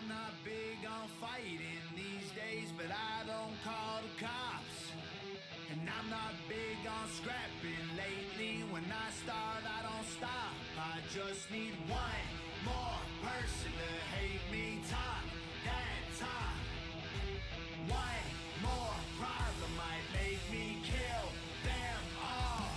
I'm not big on fighting these days, but I don't call the cops. And I'm not big on scrapping lately. When I start, I don't stop. I just need one more person to hate me. Talk that talk. One more problem might make me kill them all.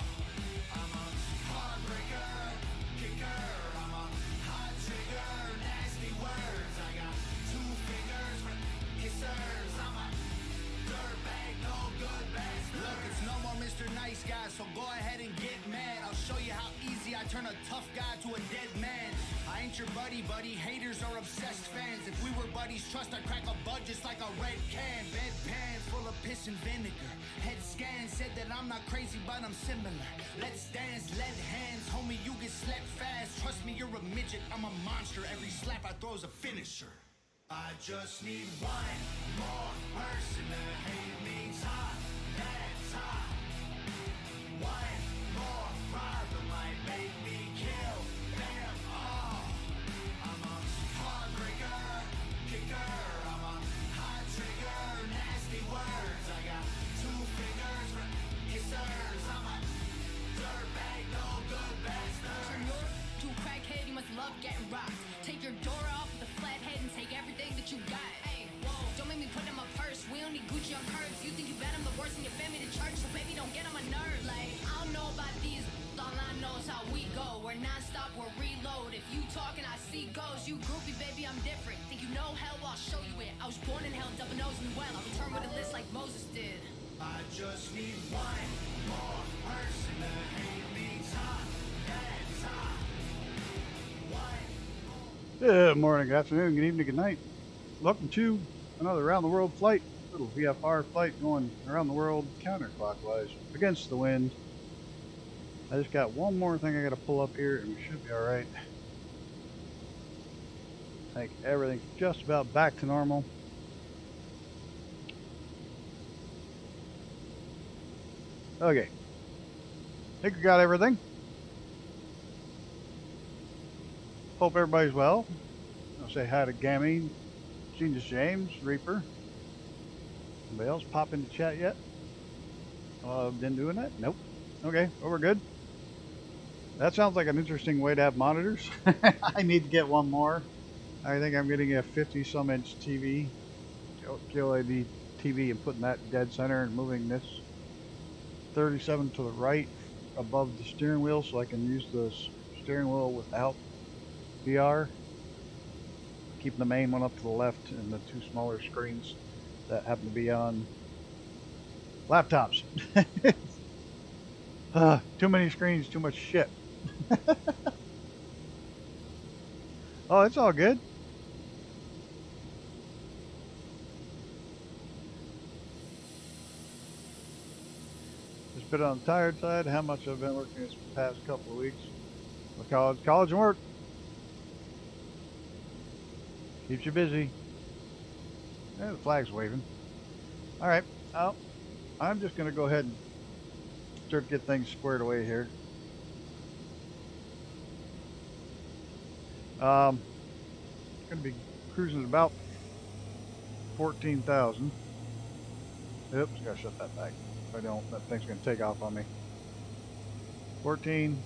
I'm a heartbreaker, kicker. I'm a hot trigger, nasty words. I got two fingers for kissers. I'm a dirtbag, no good bastard. Look, it's no more Mr. Nice Guy, so go ahead and get mad. I'll show you how easy I turn a tough guy to a dead man. I ain't your buddy, haters are obsessed fans. If we were buddies, trust I'd crack a bud just like a red can. Bedpan full of piss and vinegar. Head scan said that I'm not crazy, but I'm similar. Let's dance, lead hands, homie, you get slapped fast. Trust me, you're a midget, I'm a monster. Every slap I throw is a finisher. I just need one more person to hate me. Talk that talk. One more problem might make me kill them all. I'm a heartbreaker, kicker. I'm a hot trigger, nasty words. I got two fingers for kissers. I'm a dirtbag, no good bastard. To a crackhead, you must love getting rocked. Take your door off with a flat head and take everything that you got. Hey, whoa, don't make me put in my purse. We don't need Gucci on curves. You think you bet I'm the worst in your family to church, so baby, don't get on my nerves. Like, I don't know about these, all I know is how we go. We're non-stop, we're reload. If you talking, I see ghosts. You groupie, baby, I'm different. Think you know hell? I'll show you it. I was born in hell, double nose me well. I'll return with a list like Moses did. I just need one more person to hate me. Talk that talk. Good morning, good afternoon, good evening, good night. Welcome to another around the world flight. Little VFR flight going around the world counterclockwise against the wind. I just got one more thing I got to pull up here and we should be alright. I think everything's just about back to normal. Okay. Think we got everything. Hope everybody's well. I'll say hi to Gammy, Genius James, Reaper. Anybody else pop into chat yet? Been doing that? Nope. Okay, well, we're good. That sounds like an interesting way to have monitors. I need to get one more. I think I'm getting a 50-some inch TV, QLED TV, and putting that dead center and moving this 37 to the right above the steering wheel so I can use the steering wheel without VR, keeping the main one up to the left and the two smaller screens that happen to be on laptops. Too many screens, too much shit. Oh, it's all good. Just been on the tired side. How much I've been working this past couple of weeks with college and work. Keeps you busy. Yeah, the flag's waving. Alright, well, I'm just going to go ahead and start to get things squared away here. Going to be cruising at about 14,000. Oops, gotta shut that back. If I don't, that thing's going to take off on me. 14.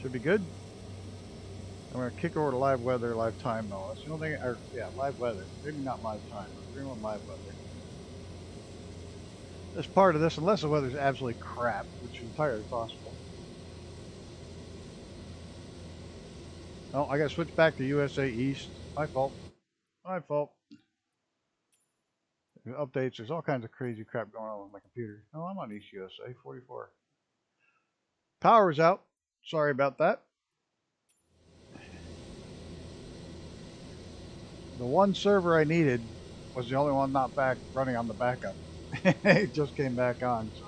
Should be good. I'm going to kick over to live weather, live time though. That's the only thing, or yeah, live weather. Maybe not live time, but we're on live weather. As part of this, unless the weather's absolutely crap, which is entirely possible. Oh, I got to switch back to USA East. My fault. My fault. There's updates. There's all kinds of crazy crap going on with my computer. Oh, I'm on East USA 44. Power's out. Sorry about that. The one server I needed was the only one not back running on the backup. It just came back on, so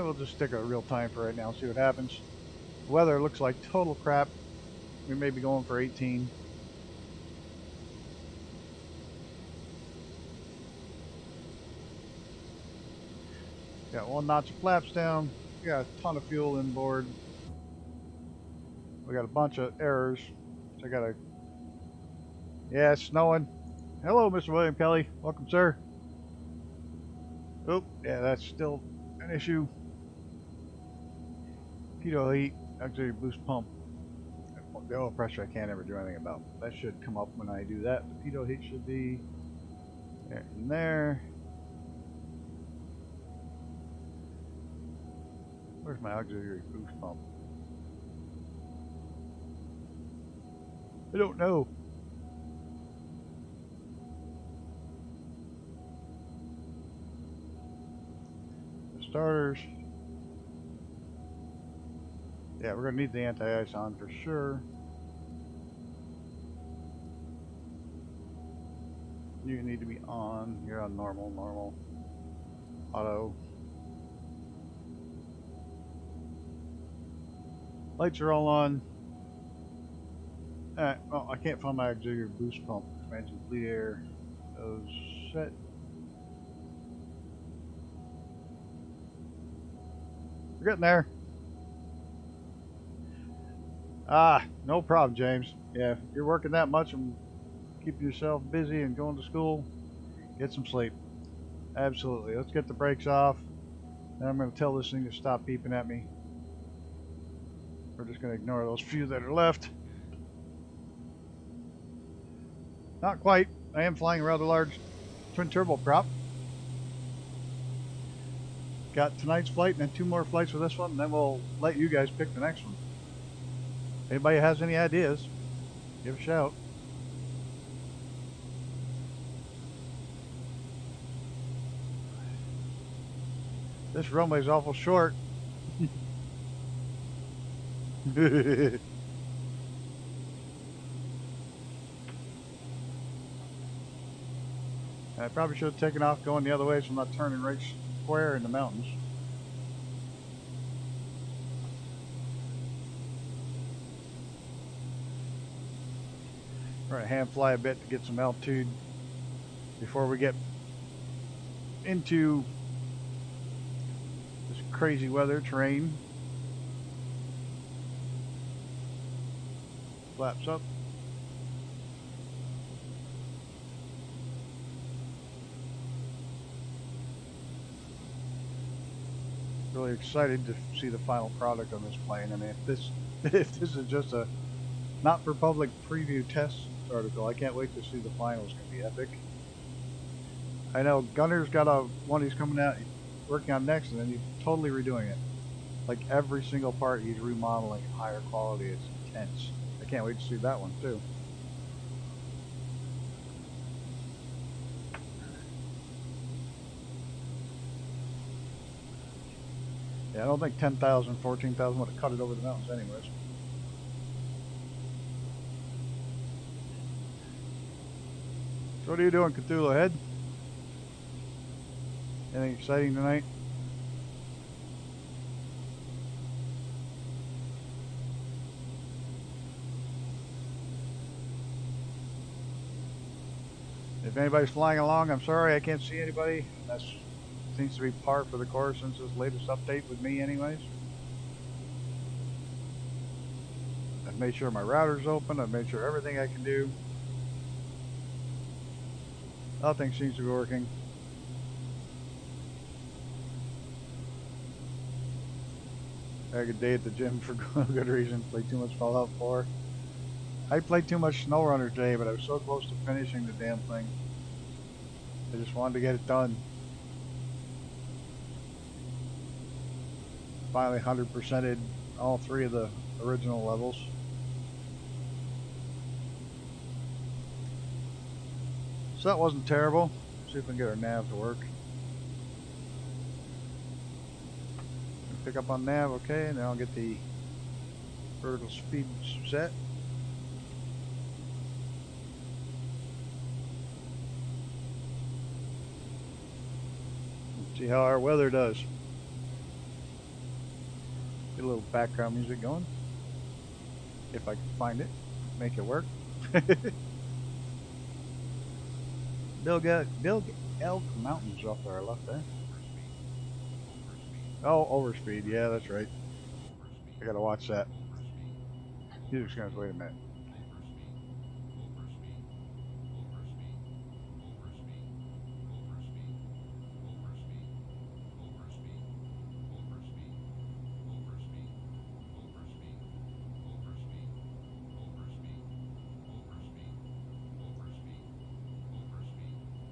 we'll just stick at real time for right now and see what happens. The weather looks like total crap. We may be going for 18. Got one notch of flaps down. We got a ton of fuel inboard. We got a bunch of errors. So I gotta... Yeah, it's snowing. Hello, Mr. William Kelly. Welcome, sir. Oh, yeah, that's still an issue. Pitot heat, auxiliary boost pump. The oil pressure I can't ever do anything about. That should come up when I do that. The pitot heat should be there and there. Where's my auxiliary boost pump? I don't know. The starters. Yeah, we're gonna need the anti-ice on for sure. You need to be on. You're on normal, auto. Lights are all on. Alright, well, I can't find my auxiliary boost pump. Expansion bleed air. Those set. We're getting there. Ah, no problem, James. Yeah, if you're working that much and keeping yourself busy and going to school, get some sleep. Absolutely. Let's get the brakes off. Then I'm going to tell this thing to stop beeping at me. We're just going to ignore those few that are left. Not quite. I am flying a rather large twin turbo prop. Got tonight's flight and then 2 more flights with this one, and then we'll let you guys pick the next one. If anybody has any ideas, give a shout. This runway is awful short. I probably should have taken off going the other way so I'm not turning right square in the mountains. We're going to hand fly a bit to get some altitude before we get into this crazy weather terrain. Flaps up. Really excited to see the final product on this plane. I mean, if this is just a not for public preview test article, I can't wait to see the final. It's going to be epic. I know Gunner's got one he's coming out working on next, and then he's totally redoing it. Like every single part he's remodeling in higher quality. It's intense. I can't wait to see that one too. Yeah, I don't think 10,000, 14,000 would have cut it over the mountains anyways. So what are you doing, Cthulhu Head? Anything exciting tonight? If anybody's flying along, I'm sorry I can't see anybody. That seems to be par for the course since this latest update with me anyways. I've made sure my router's open. I've made sure everything I can do. Nothing seems to be working. I had a good day at the gym for good reason. Played too much Fallout 4. I played too much SnowRunner today, but I was so close to finishing the damn thing. I just wanted to get it done. Finally 100%ed all 3 of the original levels. So that wasn't terrible. See if we can get our nav to work. Pick up on nav, okay, now I'll get the vertical speed set. Let's see how our weather does. Get a little background music going. If I can find it, make it work. Big Elk Mountains off to our left there. Oh, overspeed. Yeah, that's right. I gotta watch that. User scans, wait a minute.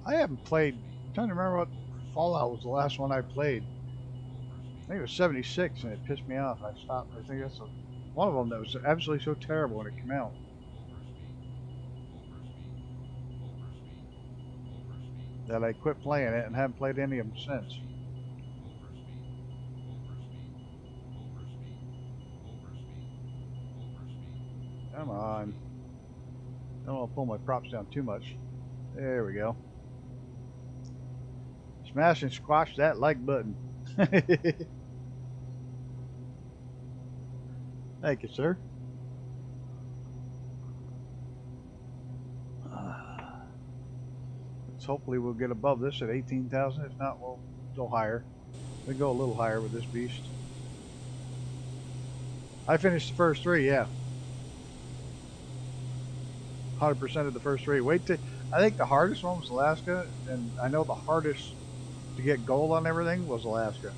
I haven't played. I'm trying to remember what Fallout was the last one I played. I think it was 76, and it pissed me off. I stopped. I think that's one of them that was absolutely so terrible when it came out. That I quit playing it and haven't played any of them since. Come on. I don't want to pull my props down too much. There we go. Smash and squash that like button. Thank you, sir. Let's hopefully we'll get above this at 18,000. If not, we'll go higher. We go a little higher with this beast. I finished the first three, yeah. 100% of the first three. Wait till I think the hardest one was Alaska, and I know the hardest to get gold on everything was Alaska.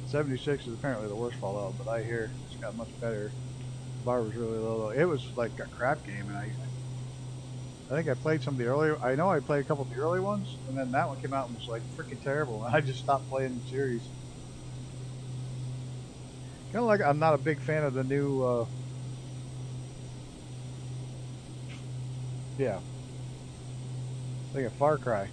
'76 is apparently the worst Fallout, but I hear it's got much better. The bar was really low though. It was like a crap game, and I think I played some of the earlier. I know I played a couple of the early ones, and then that one came out and was like freaking terrible, and I just stopped playing the series. Kind of like I'm not a big fan of the new. Yeah, like a Far Cry.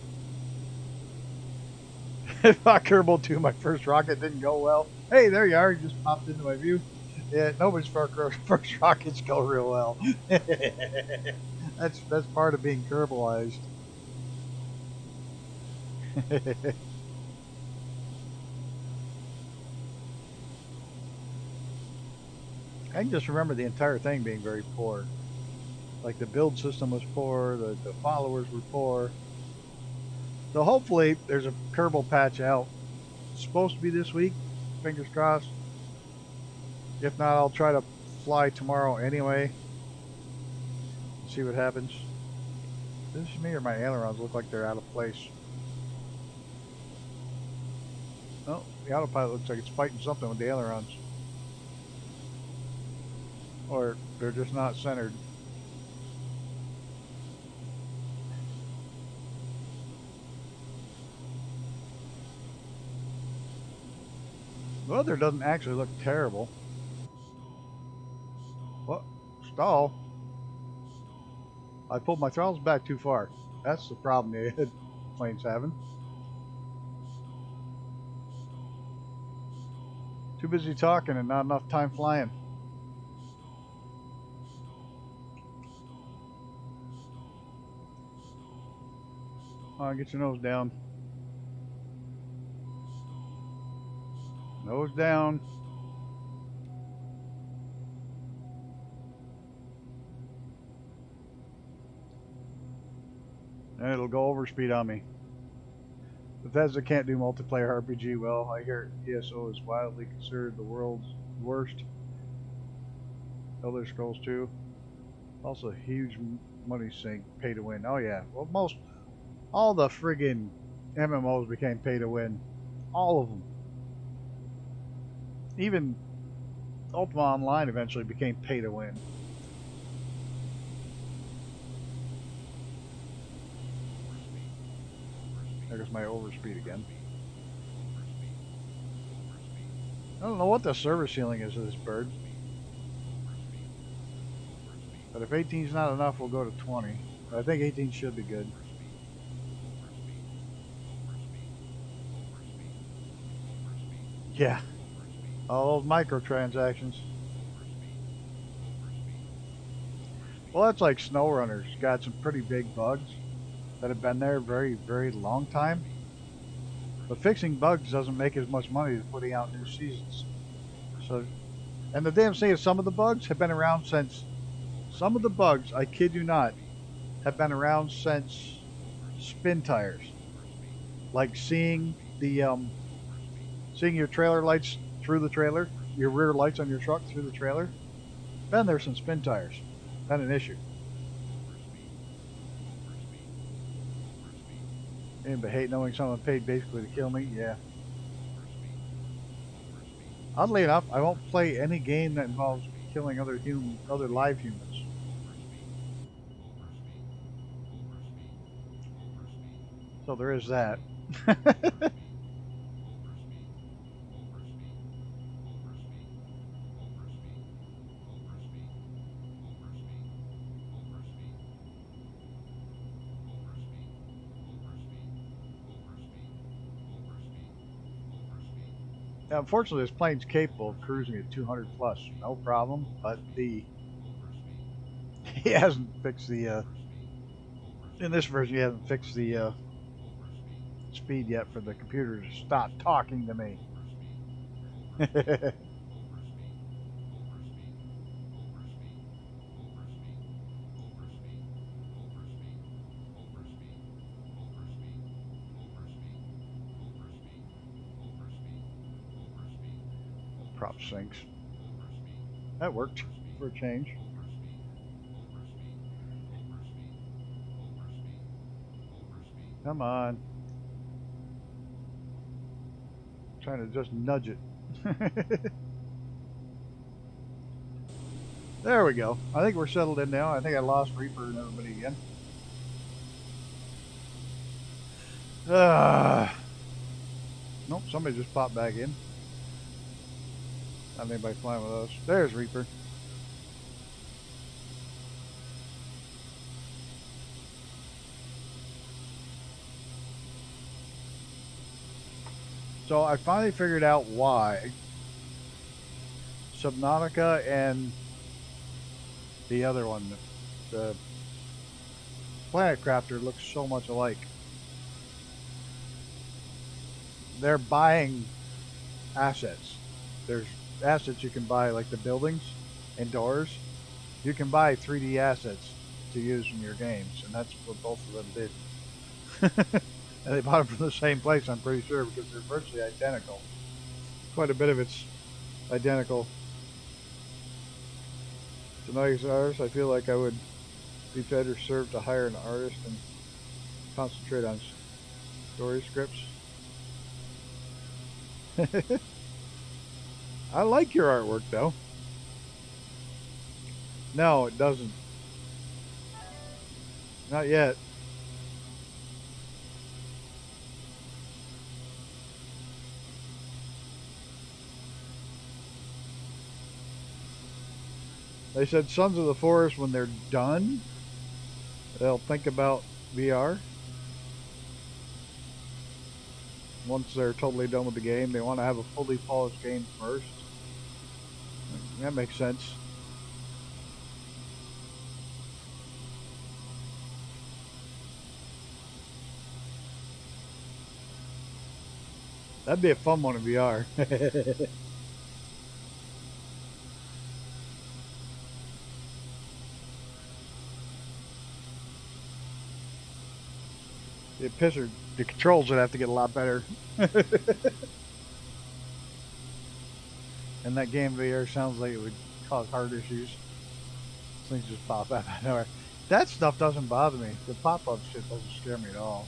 Not Kerbal 2, my first rocket didn't go well. Hey, there you are. You just popped into my view. Yeah, nobody's first rockets go real well. That's part of being Kerbalized. I can just remember the entire thing being very poor. Like the build system was poor, the followers were poor. So hopefully there's a Kerbal patch out. It's supposed to be this week, fingers crossed. If not, I'll try to fly tomorrow anyway. See what happens. Is this me or my ailerons look like they're out of place? Oh, the autopilot looks like it's fighting something with the ailerons. Or they're just not centered. The weather doesn't actually look terrible. What? Stall? I pulled my throttles back too far. That's the problem the plane's having. Too busy talking and not enough time flying. Come on, get your nose down. Nose down. And it'll go over speed on me. Bethesda can't do multiplayer RPG well. I hear ESO is widely considered the world's worst. Elder Scrolls 2. Also a huge money sink, pay to win. Oh yeah, well all the friggin' MMOs became pay to win. All of them. Even Ultima Online eventually became pay to win. There's my overspeed again. I don't know what the service ceiling is of this bird. But if 18 is not enough, we'll go to 20. I think 18 should be good. Yeah. All those microtransactions. Well, that's like SnowRunner's got some pretty big bugs that have been there a very, very long time. But fixing bugs doesn't make as much money as putting out new seasons. So, and the damn thing is, some of the bugs have been around since. Some of the bugs, I kid you not, have been around since spin tires. Like seeing the seeing your trailer lights through the trailer, your rear lights on your truck through the trailer. Then there's some spin tires. Not an issue. Anybody hate knowing someone paid basically to kill me? Yeah. Oddly enough, I won't play any game that involves killing other live humans. So there is that. Now, unfortunately, this plane's capable of cruising at 200 plus, no problem. But he hasn't fixed the in this version. He hasn't fixed the speed yet for the computer to stop talking to me. Prop sinks. That worked for a change. Come on. I'm trying to just nudge it. There we go. I think we're settled in now. I think I lost Reaper and everybody again. Nope, somebody just popped back in. Not anybody flying with us. There's Reaper. So I finally figured out why Subnautica and the other one, the Planet Crafter, looks so much alike. They're buying assets. There's assets you can buy, like the buildings and doors. You can buy 3D assets to use in your games, and that's what both of them did. And they bought them from the same place, I'm pretty sure, because they're virtually identical. Quite a bit of it's identical. To nice artist, I feel like I would be better served to hire an artist and concentrate on story scripts. I like your artwork, though. No, it doesn't. Not yet. They said Sons of the Forest, when they're done, they'll think about VR. Once they're totally done with the game, they want to have a fully polished game first. That makes sense. That'd be a fun one in VR. The controls would have to get a lot better. And that game VR sounds like it would cause heart issues. Things just pop up out of nowhere. That stuff doesn't bother me. The pop-up shit doesn't scare me at all.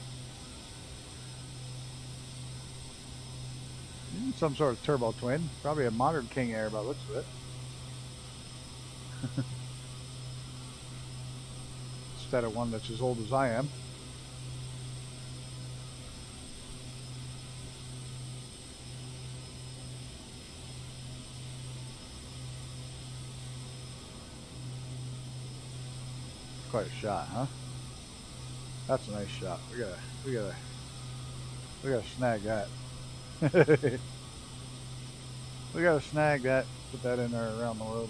Some sort of turbo twin. Probably a modern King Air by the looks of it. Instead of one that's as old as I am. Quite a shot, huh? That's a nice shot. We gotta snag that. We gotta snag that. Put that in there around the road.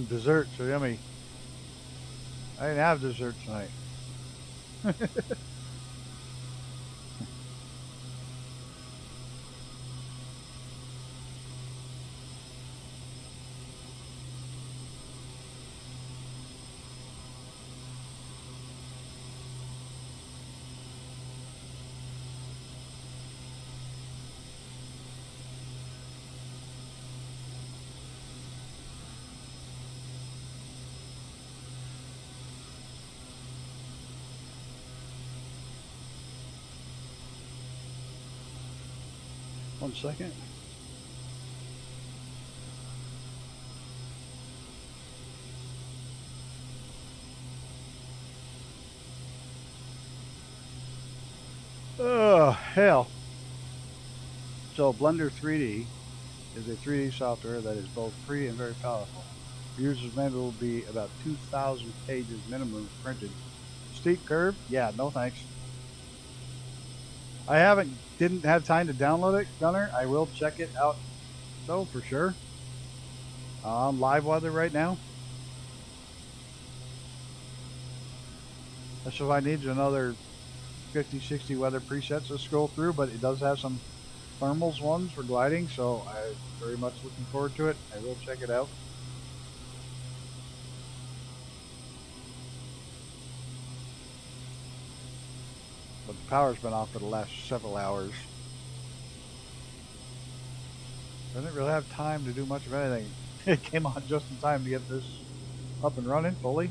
Desserts are yummy. I didn't have dessert tonight. 1 second. Oh, hell. So Blender 3D is a 3D software that is both free and very powerful. The user's manual will be about 2,000 pages minimum printed. Steep curve? Yeah, no thanks. I didn't have time to download it, Gunner. I will check it out, though, for sure. On live weather right now. So if I need another 50, 60 weather presets to scroll through, but it does have some thermals ones for gliding, so I'm very much looking forward to it. I will check it out. But the power's been off for the last several hours. I didn't really have time to do much of anything. It came on just in time to get this up and running fully.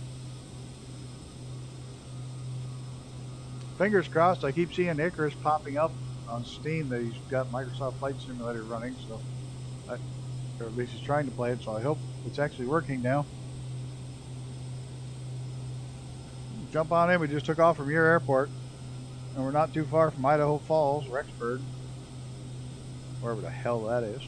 Fingers crossed. I keep seeing Icarus popping up on Steam that he's got Microsoft Flight Simulator running, so or at least he's trying to play it, so I hope it's actually working now. Jump on in. We just took off from your airport, and we're not too far from Idaho Falls, Rexburg, wherever the hell that is.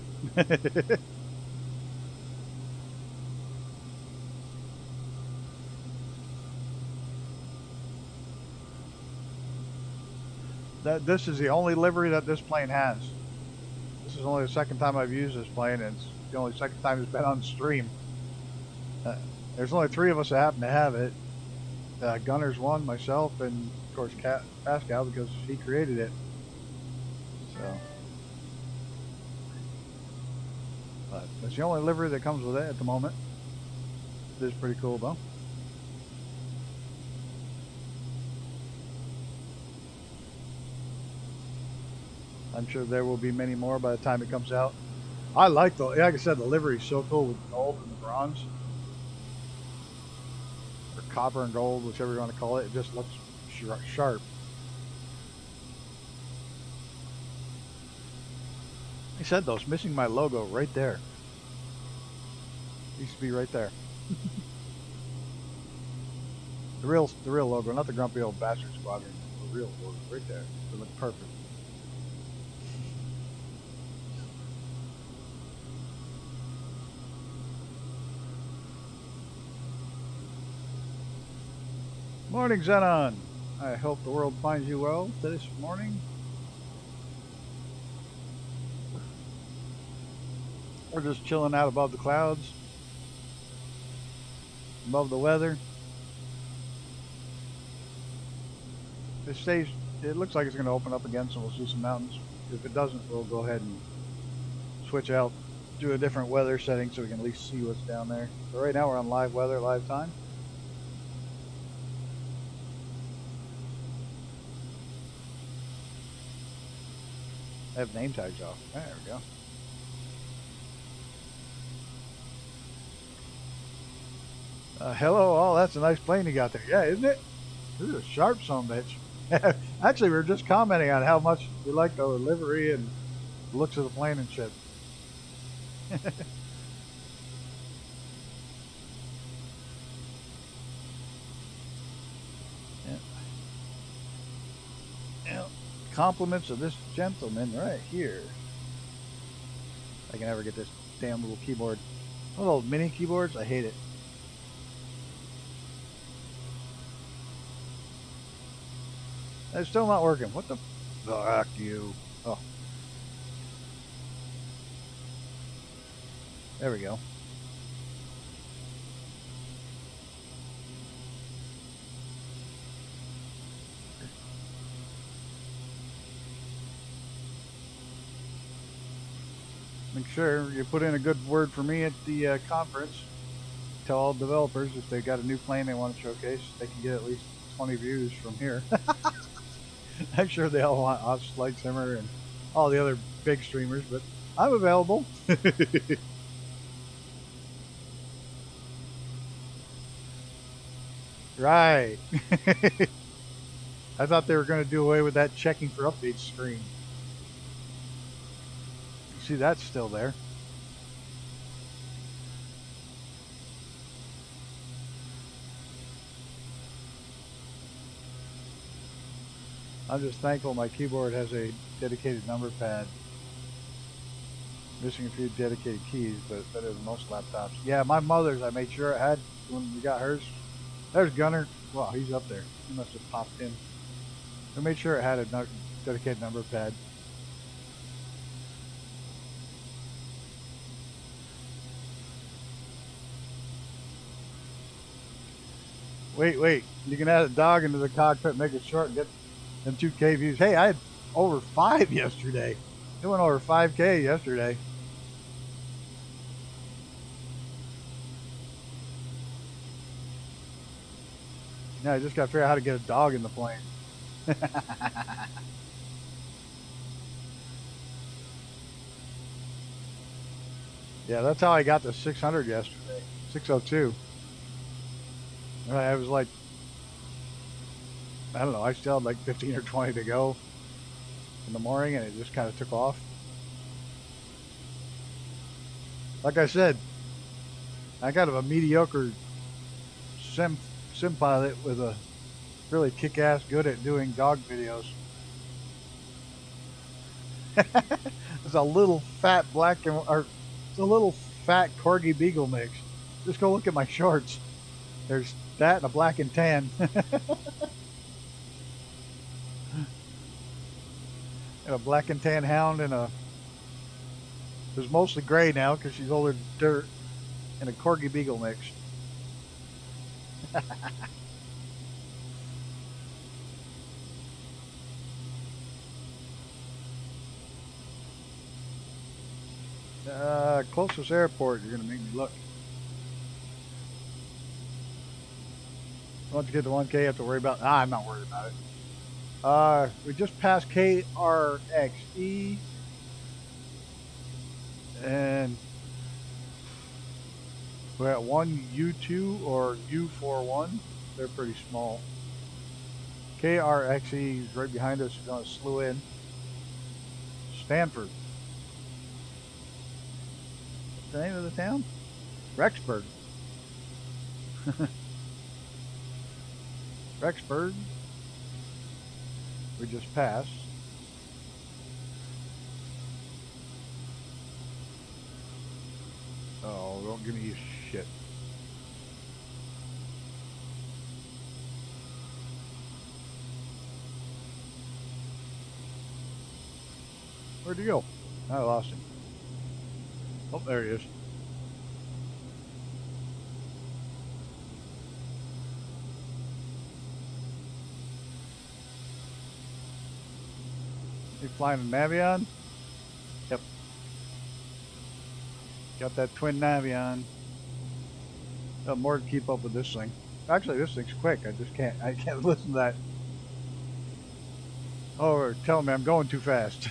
This is the only livery that this plane has. This is only the second time I've used this plane, and it's the only second time it's been on stream. There's only 3 of us that happen to have it. Gunner's one, myself, and of course Pascal, because he created it. So, but it's the only livery that comes with it at the moment. It is pretty cool, though. I'm sure there will be many more by the time it comes out. I like like I said, the livery is so cool with the gold and the bronze. Or copper and gold, whichever you want to call it. It just looks sharp. I said though, it's missing my logo right there. It used to be right there. the real logo, not the grumpy old bastard squadron. The real logo right there. It looks perfect. Morning, Xenon. I hope the world finds you well this morning. We're just chilling out above the clouds, above the weather. It looks like it's going to open up again, so we'll see some mountains. If it doesn't, we'll go ahead and switch out, do a different weather setting so we can at least see what's down there. So right now we're on live weather, live time. I have name tags off. There we go. Hello all, that's a nice plane you got there. Yeah, isn't it? This is a sharp son of a bitch. Actually, we were just commenting on how much we like the livery and the looks of the plane and shit. Yeah. Compliments of this gentleman right here. I can never get this damn little keyboard. One of those mini keyboards, I hate it. It's still not working. What the fuck, you? Oh. There we go. Make sure you put in a good word for me at the conference. Tell all developers if they got a new plane they want to showcase, they can get at least 20 views from here. I'm sure they all want us, Flight Simmer, and all the other big streamers, but I'm available. Right. I thought they were going to do away with that checking for updates screen. See, that's still there. I'm just thankful my keyboard has a dedicated number pad. Missing a few dedicated keys, but better than most laptops. Yeah, my mother's, I made sure it had when we got hers. There's Gunner. Wow, he's up there. He must have popped in. I made sure it had a dedicated number pad. Wait. You can add a dog into the cockpit, make it short, and get them 2K views. Hey, I had over 5 yesterday. It went over 5K yesterday. Yeah, I just got to figure out how to get a dog in the plane. Yeah, that's how I got to 600 yesterday. 602. I was like, I don't know, I still had like 15 or 20 to go in the morning, and it just kind of took off. Like I said, I got a mediocre sim pilot with a really kick-ass good at doing dog videos. It's a little fat it's a little fat corgi beagle mix. Just go look at my shorts. There's that and a black and tan. And a black and tan hound and it was mostly gray now because she's older than dirt, and a corgi beagle mix. Closest airport, you're gonna make me look. Once you get to 1K, you have to worry about. I'm not worried about it. We just passed KRXE, and we're at 1U2 or U41. They're pretty small. KRXE is right behind us. We're going to slew in. Stanford. What's the name of the town? Rexburg. Rexburg. We just passed. Oh, don't give me shit. Where'd he go? I lost him. Oh, there he is. You flying a Navion? Yep. Got that twin Navion. Got more to keep up with this thing. Actually, this thing's quick. I can't listen to that. Oh, telling me I'm going too fast.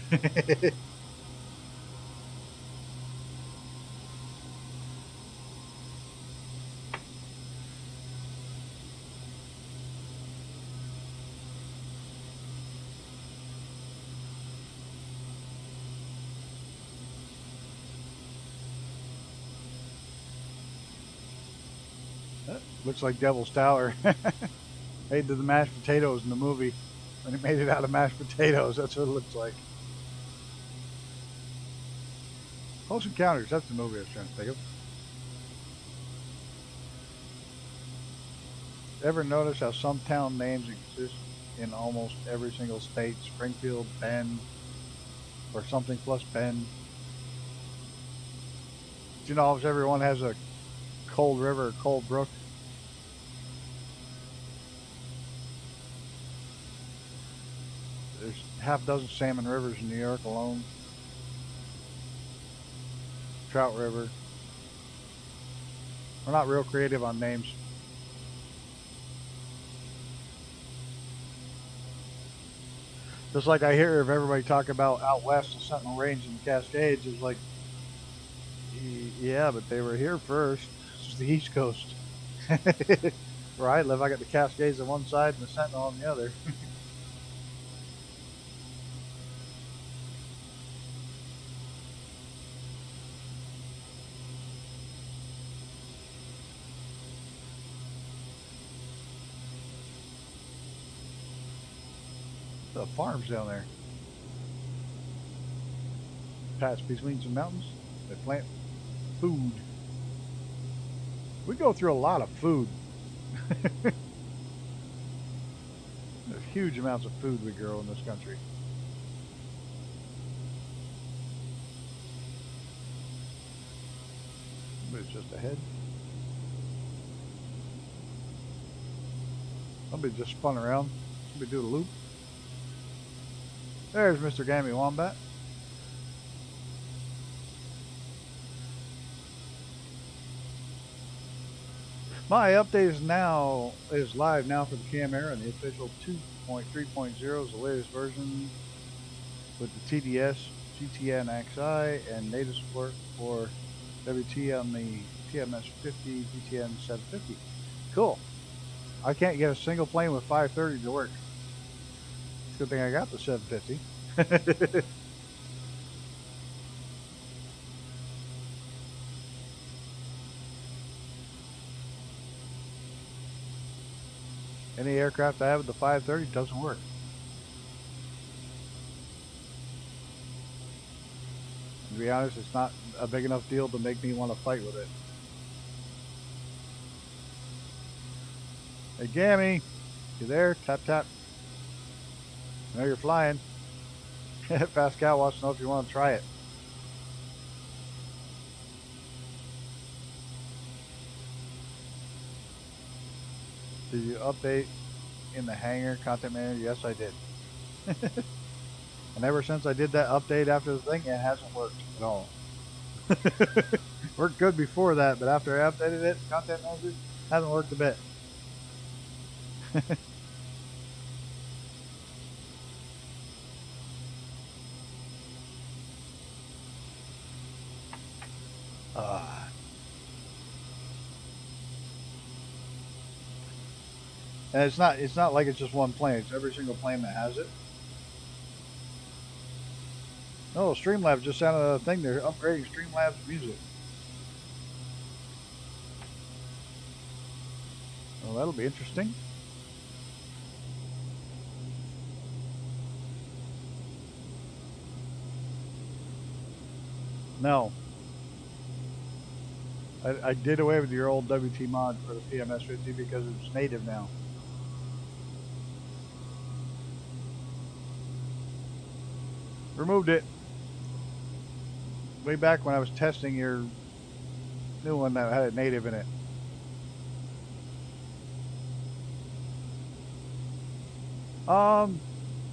Looks like Devil's Tower. They did the mashed potatoes in the movie. When it made it out of mashed potatoes, that's what it looks like. Close Encounters, that's the movie I was trying to think of. Ever notice how some town names exist in almost every single state? Springfield, Bend, or something plus Bend. Do you know almost everyone has a cold river or cold brook? There's half a dozen salmon rivers in New York alone. Trout River. We're not real creative on names. Just like I hear of everybody talk about out west, the Sentinel Range and the Cascades, is like, yeah, but they were here first. This is the East Coast. Where I live, I got the Cascades on one side and the Sentinel on the other. the farms down there. Pass between some mountains. They plant food. We go through a lot of food. There's huge amounts of food we grow in this country. It's just ahead. Somebody just spun around. Somebody do a loop. There's Mr. Gammy Wombat. My update is live now for the Camera, and the official 2.3.0 is the latest version with the TDS, GTN XI, and native support for WT on the TMS 50, GTN 750. Cool. I can't get a single plane with 530 to work. It's a good thing I got the 750. Any aircraft I have with the 530 doesn't work. To be honest, it's not a big enough deal to make me want to fight with it. Hey Gammy, you there? Tap tap. I know you're flying. Fast Cow wants to know if you want to try it. Did you update in the hangar content manager? Yes, I did. And ever since I did that update after the thing, it hasn't worked at all. Worked good before that, but after I updated it, content manager hasn't worked a bit. And it's not like it's just one plane. It's every single plane that has it. No, Streamlabs just sent a thing. They're upgrading Streamlabs music. Well, that'll be interesting. No. I did away with your old WT mod for the PMS 50 because it's native now. Removed it way back when I was testing your new one that had a native in it.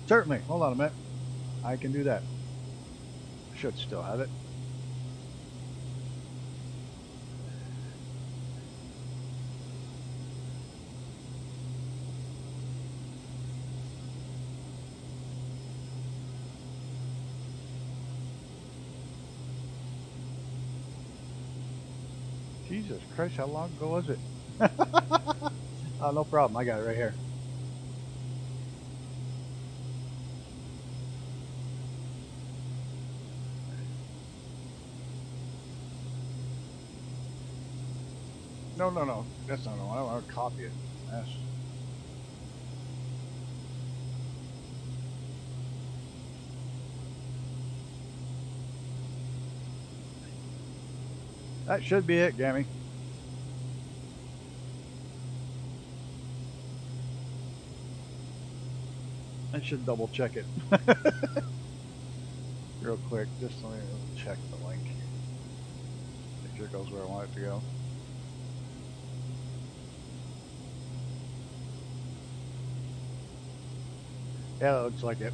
Certainly. Hold on a minute. I can do that. Should still have it. Jesus Christ, how long ago was it? Oh, no problem. I got it right here. No. That's not all. I want to copy it. Yes. That should be it, Gammy. I should double check it. Real quick, just let me check the link. Make sure it goes where I want it to go. Yeah, that looks like it.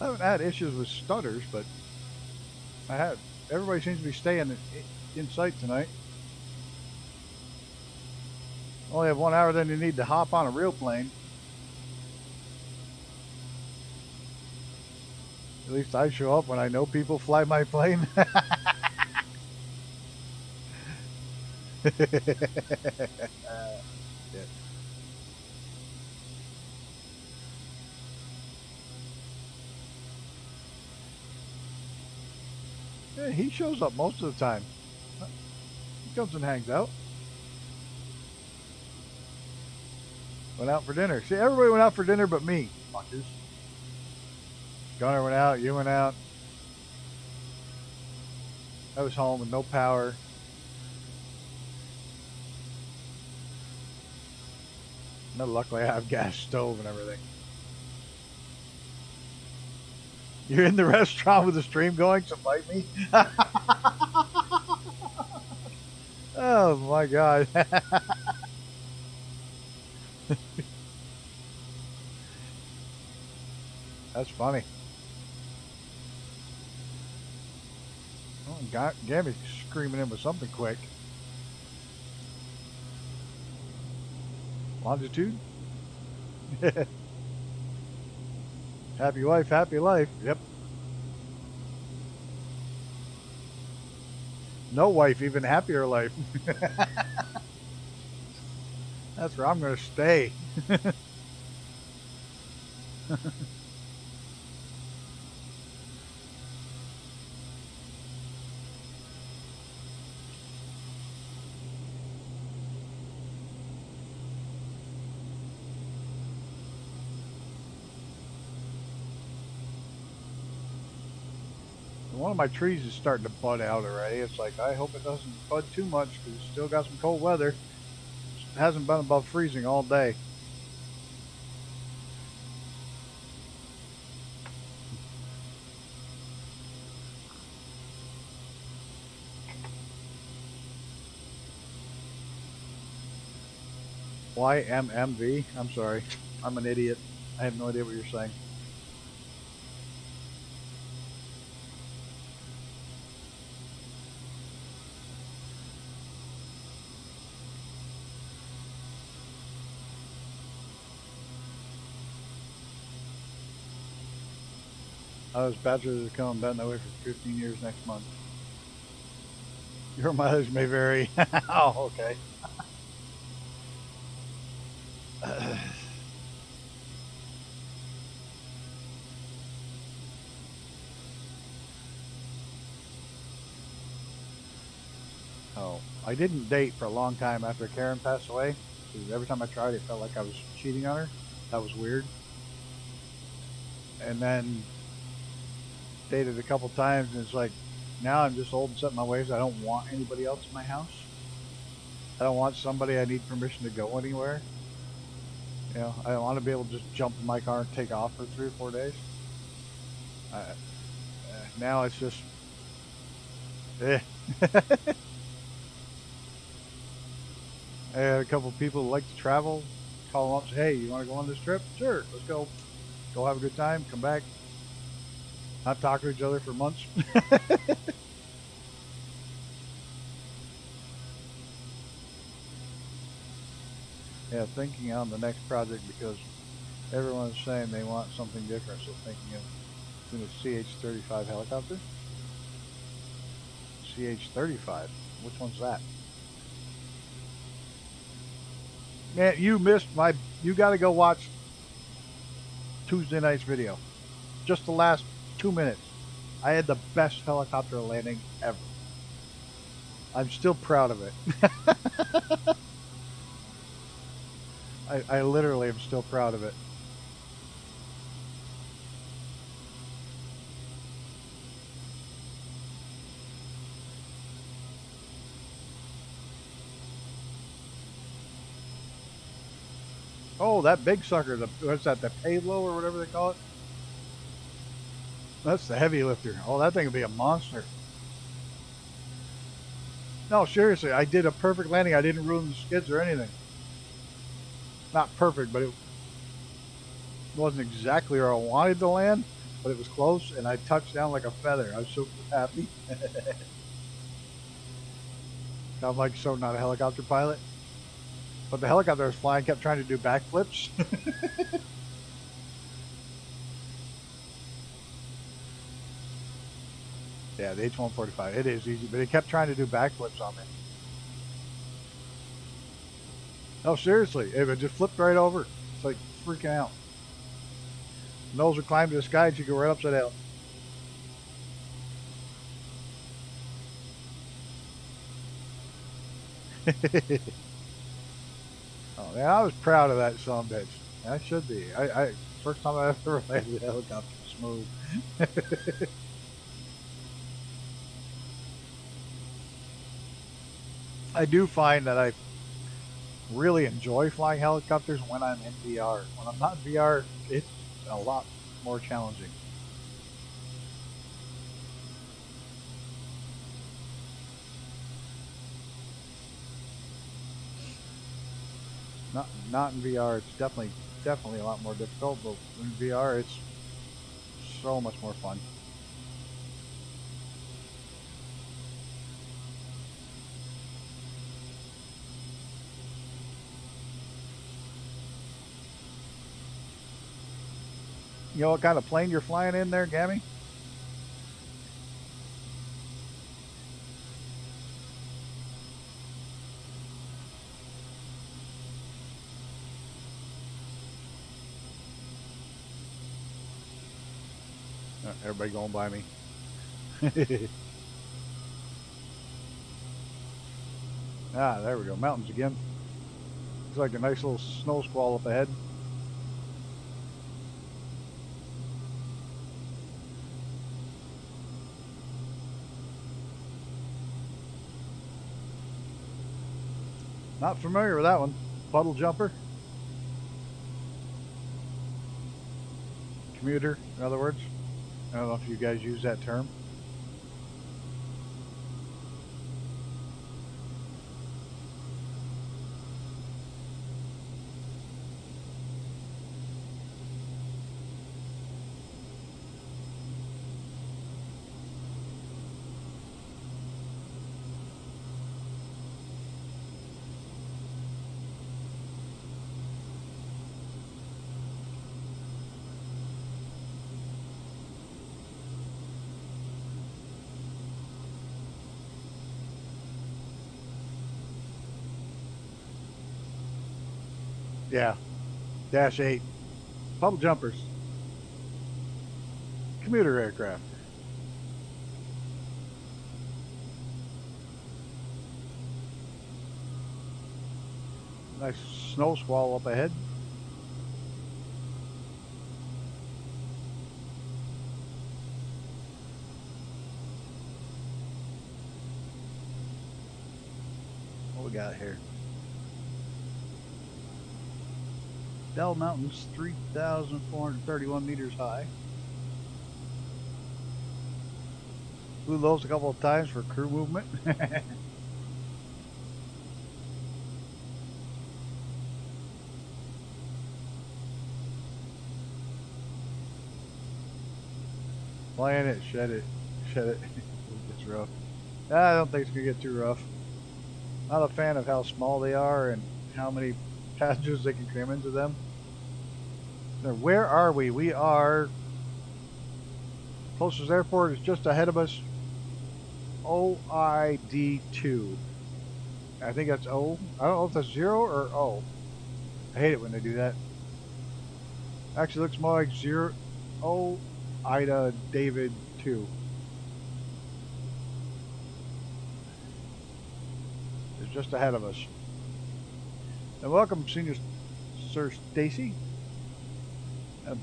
I haven't had issues with stutters, but I have. Everybody seems to be staying in sight tonight. Only have 1 hour, then you need to hop on a real plane. At least I show up when I know people fly my plane. Yeah. Yeah, he shows up most of the time. He comes and hangs out. Went out for dinner. See, everybody went out for dinner but me. Fuckers. Gunner went out. You went out. I was home with no power. No, luckily I have gas stove and everything. You're in the restaurant with the stream going, so bite me. Oh my god. That's funny. Oh, Gammy's screaming in with something quick. Longitude? Happy wife, happy life. Yep. No wife, even happier life. That's where I'm going to stay. One of my trees is starting to bud out already. It's like, I hope it doesn't bud too much because it's still got some cold weather. It hasn't been above freezing all day. YMMV? I'm sorry. I'm an idiot. I have no idea what you're saying. I was bachelor to come been that way for 15 years next month. Your mileage may vary. Oh, okay. Oh, I didn't date for a long time after Karen passed away. Every time I tried, it felt like I was cheating on her. That was weird. And then dated a couple times, and it's like, now I'm just old and set in my ways. I don't want anybody else in my house. I don't want somebody I need permission to go anywhere. You know, I don't want to be able to just jump in my car and take off for 3 or 4 days. Now it's just, I had a couple of people who like to travel. Call them up and say, hey, you want to go on this trip? Sure, let's go. Go have a good time, come back. Not talk to each other for months. Yeah, thinking on the next project because everyone's saying they want something different. So thinking of doing a CH-35 helicopter. CH-35. Which one's that? Man, you missed my. You got to go watch Tuesday night's video. Just the last 2 minutes. I had the best helicopter landing ever. I'm still proud of it. I literally am still proud of it. Oh, that big sucker, what's that, the Payload or whatever they call it? That's the heavy lifter. Oh, that thing would be a monster. No, seriously, I did a perfect landing. I didn't ruin the skids or anything. Not perfect, but it wasn't exactly where I wanted to land, but it was close, and I touched down like a feather. I was so happy. I'm like so not a helicopter pilot. But the helicopter I was flying kept trying to do backflips. Yeah, the H-145, it is easy, but it kept trying to do backflips on me. No, seriously, it just flipped right over. It's like freaking out. Nose would climb to the sky and she'd go right upside down. Oh man, I was proud of that son of a bitch. I should be. First time I ever landed a helicopter smooth. I do find that I really enjoy flying helicopters when I'm in VR. When I'm not in VR, it's a lot more challenging. Not in VR, it's definitely a lot more difficult, but in VR it's so much more fun. You know what kind of plane you're flying in there, Gammy? Everybody going by me. Ah, there we go. Mountains again. Looks like a nice little snow squall up ahead. Not familiar with that one. Puddle jumper? Commuter, in other words. I don't know if you guys use that term. Yeah. Dash 8. Puddle jumpers. Commuter aircraft. Nice snow squall up ahead. What we got here? Dell Mountain's 3,431 meters high. Flew those a couple of times for crew movement. Flying it, shed it. It's rough. I don't think it's gonna get too rough. Not a fan of how small they are and how many passengers they can cram into them. Now, where are we? We are... Closest airport is just ahead of us. OID2. I think that's O. I don't know if that's 0 or O. I hate it when they do that. Actually looks more like 0. O. Ida David 2. It's just ahead of us. And welcome, Senior Sir Stacy. I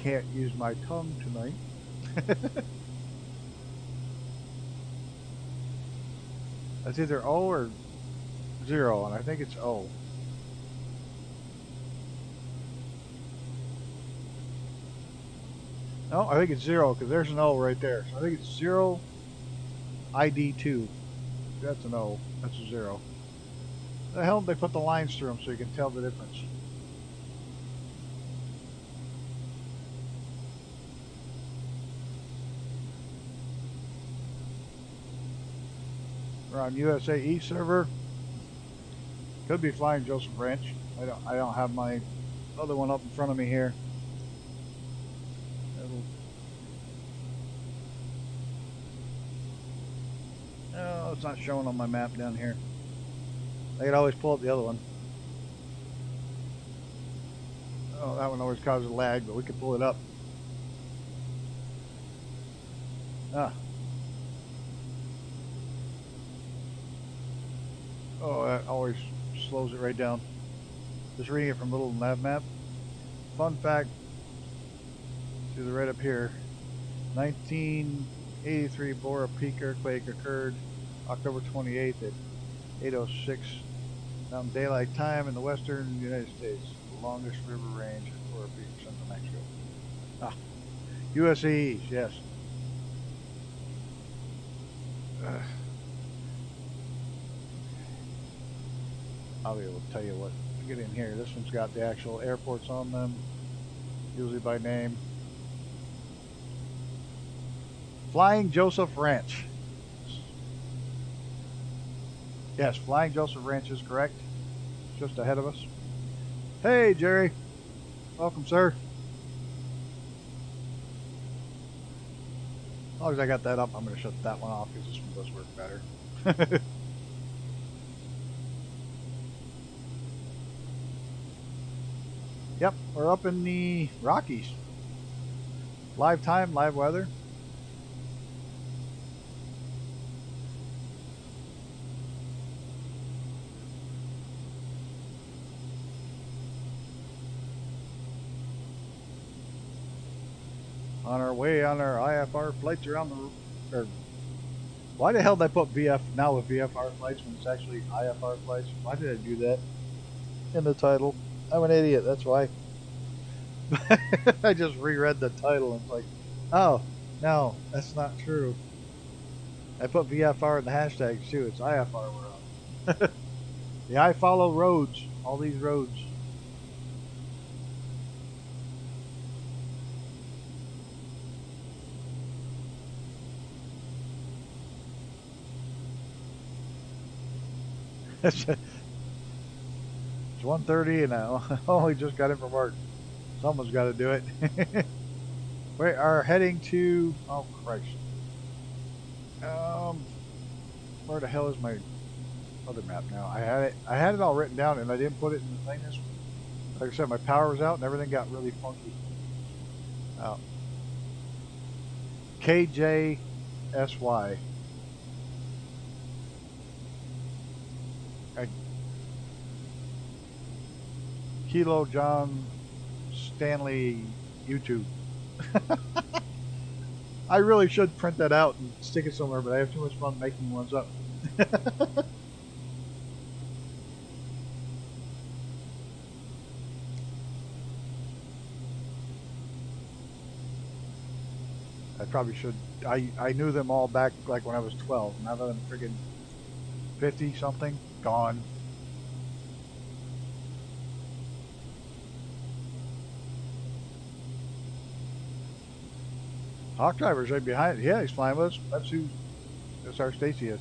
can't use my tongue tonight. That's either O or 0, and I think it's O. No, I think it's 0 because there's an O right there. So I think it's 0 ID2. That's an O. That's a 0. The hell did they put the lines through them so you can tell the difference? We're on USAE server. Could be flying Joseph Branch. I don't have my other one up in front of me here. Oh, it's not showing on my map down here. I could always pull up the other one. Oh, that one always causes lag, but we could pull it up. Ah. Oh, that always slows it right down. Just reading it from little nav map. Fun fact, to the right up here, 1983 Bora Peak earthquake occurred October 28th at 8:06 Mountain Daylight Time in the western United States. The longest river range at Bora Peak, Central Mexico. Ah, USAEs, yes. I'll be able to tell you what to get in here. This one's got the actual airports on them, usually by name. Flying Joseph Ranch. Yes, Flying Joseph Ranch is correct. It's just ahead of us. Hey, Jerry. Welcome, sir. As long as I got that up, I'm going to shut that one off because this one does work better. Yep, we're up in the Rockies. Live time, live weather. On our way on our IFR flights around the... Or, why the hell did I put VF now with VFR flights when it's actually IFR flights? Why did I do that in the title? I'm an idiot, that's why. I just reread the title and it's like, oh, no, that's not true. I put VFR in the hashtags too. It's IFR we're on. The I follow roads, all these roads. It's 1:30 and I only just got in from work. Someone's got to do it. We are heading to... Oh, Christ. Where the hell is my other map now? I had it all written down and I didn't put it in the thing. Like I said, my power was out and everything got really funky. KJSY. Kilo John Stanley YouTube. I really should print that out and stick it somewhere, but I have too much fun making ones up. I probably should. I knew them all back like when I was 12. Now that I'm friggin' 50 something, gone. Hawk Driver's right behind it. Yeah, he's flying with us. That's our Stacy is.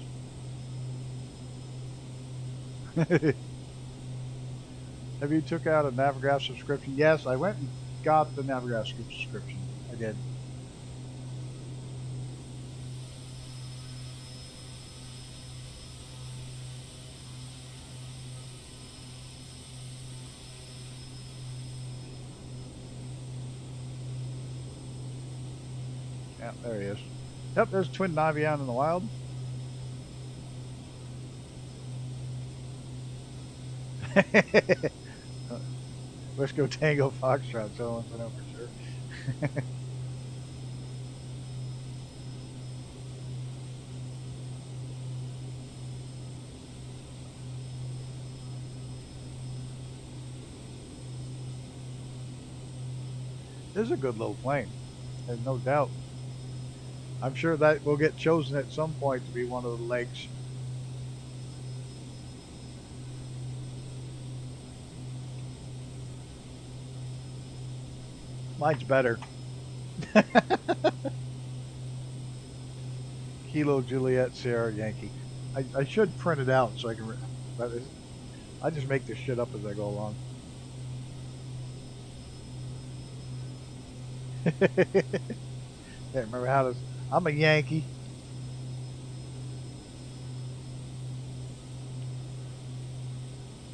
Have you took out a Navigraph subscription? Yes, I went and got the Navigraph subscription. I did. Yeah, there he is. Yep, there's Twin Navi out in the wild. Let's go Tango Foxtrot, so I want to know for sure. This is a good little plane, there's no doubt. I'm sure that will get chosen at some point to be one of the legs. Mine's better. Kilo Juliet Sierra Yankee. I should print it out so I can... I just make this shit up as I go along. Can't remember how to... I'm a Yankee.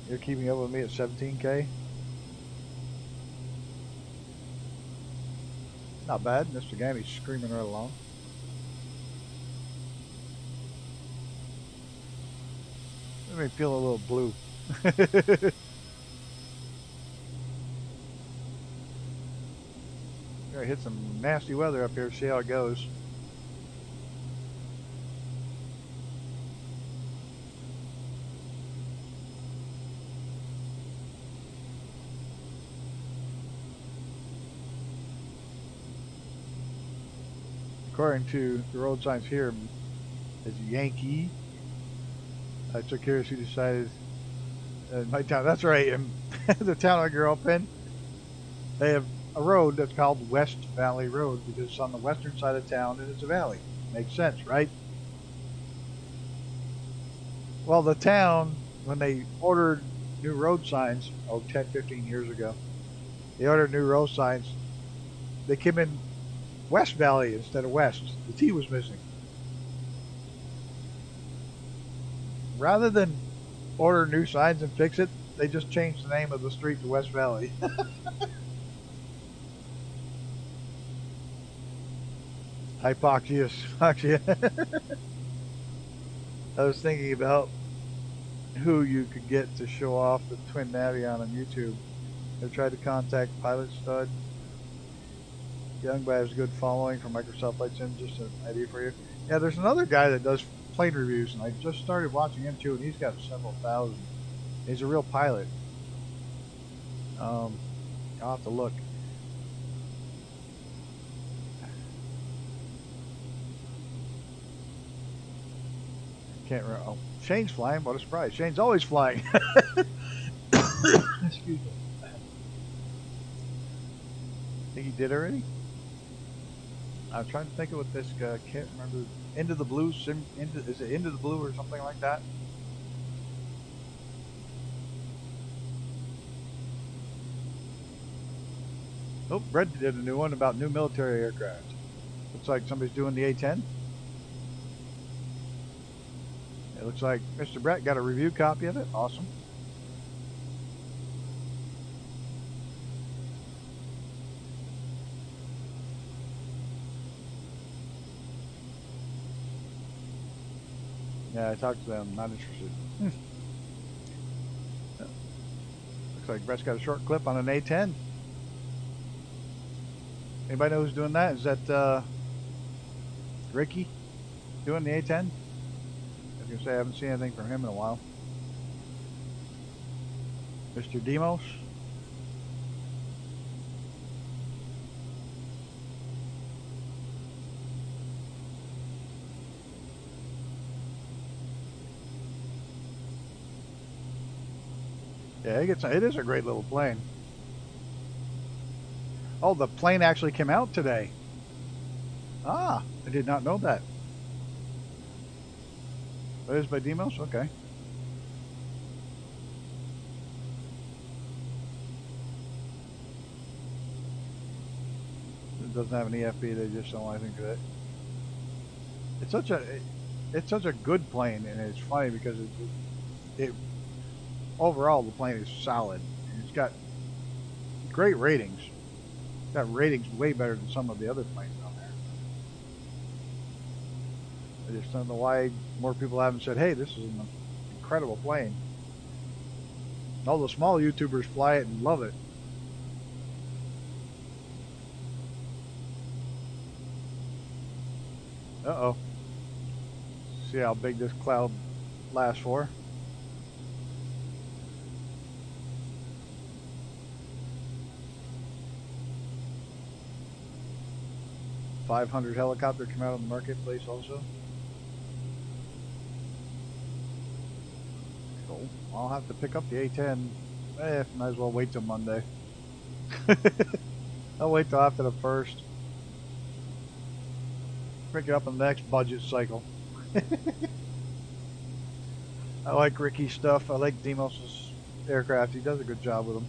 You're keeping up with me at 17K? Not bad. Mr. Gammy's screaming right along. Let me feel a little blue. Gotta hit some nasty weather up here, see how it goes. According to the road signs here, it's Yankee. I was so curious who decided my town. That's right, in the town I grew up in, they have a road that's called West Valley Road because it's on the western side of town and it's a valley. Makes sense, right? Well, the town, when they ordered new road signs, 10, 15 years ago, they ordered new road signs. They came in West Valley instead of West. The T was missing. Rather than order new signs and fix it, they just changed the name of the street to West Valley. Hypoxia. I was thinking about who you could get to show off the Twin Navion on YouTube. I tried to contact Pilot Stud. Young guy has a good following for Microsoft Flight Sim. Just an idea for you. Yeah, there's another guy that does plane reviews, and I just started watching him too, and he's got several thousand. He's a real pilot. I'll have to look. Can't remember. Oh, Shane's flying. What a surprise! Shane's always flying. Excuse me. Think he did already? I'm trying to think of what this guy. Can't remember. Into the Blue. Is it Into the Blue or something like that? Oh, Brett did a new one about new military aircraft. Looks like somebody's doing the A-10. It looks like Mr. Brett got a review copy of it. Awesome. Yeah, I talked to them. Not interested. Looks like Brett's got a short clip on an A-10. Anybody know who's doing that? Is that Ricky doing the A-10? I was going to say I haven't seen anything from him in a while. Mr. Demos. Yeah, it is a great little plane. Oh, the plane actually came out today. Ah, I did not know that. It is by Demos? Okay. It doesn't have an EFB, they just don't want anything to it. It's such a good plane, and it's funny because it overall the plane is solid. It's got great ratings. It's got ratings way better than some of the other planes on there. I just don't know why more people haven't said, hey, this is an incredible plane. All the small YouTubers fly it and love it. Uh-oh. See how big this cloud lasts for. $500 helicopter come out on the marketplace also. Cool. I'll have to pick up the A-10. Might as well wait till Monday. I'll wait till after the 1st. Pick it up in the next budget cycle. I like Ricky's stuff. I like Demos' aircraft. He does a good job with them.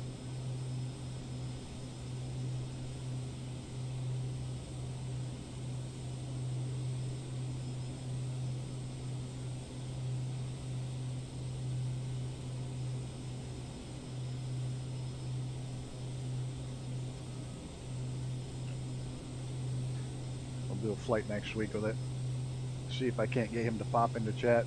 Do a flight next week with it. See if I can't get him to pop into chat.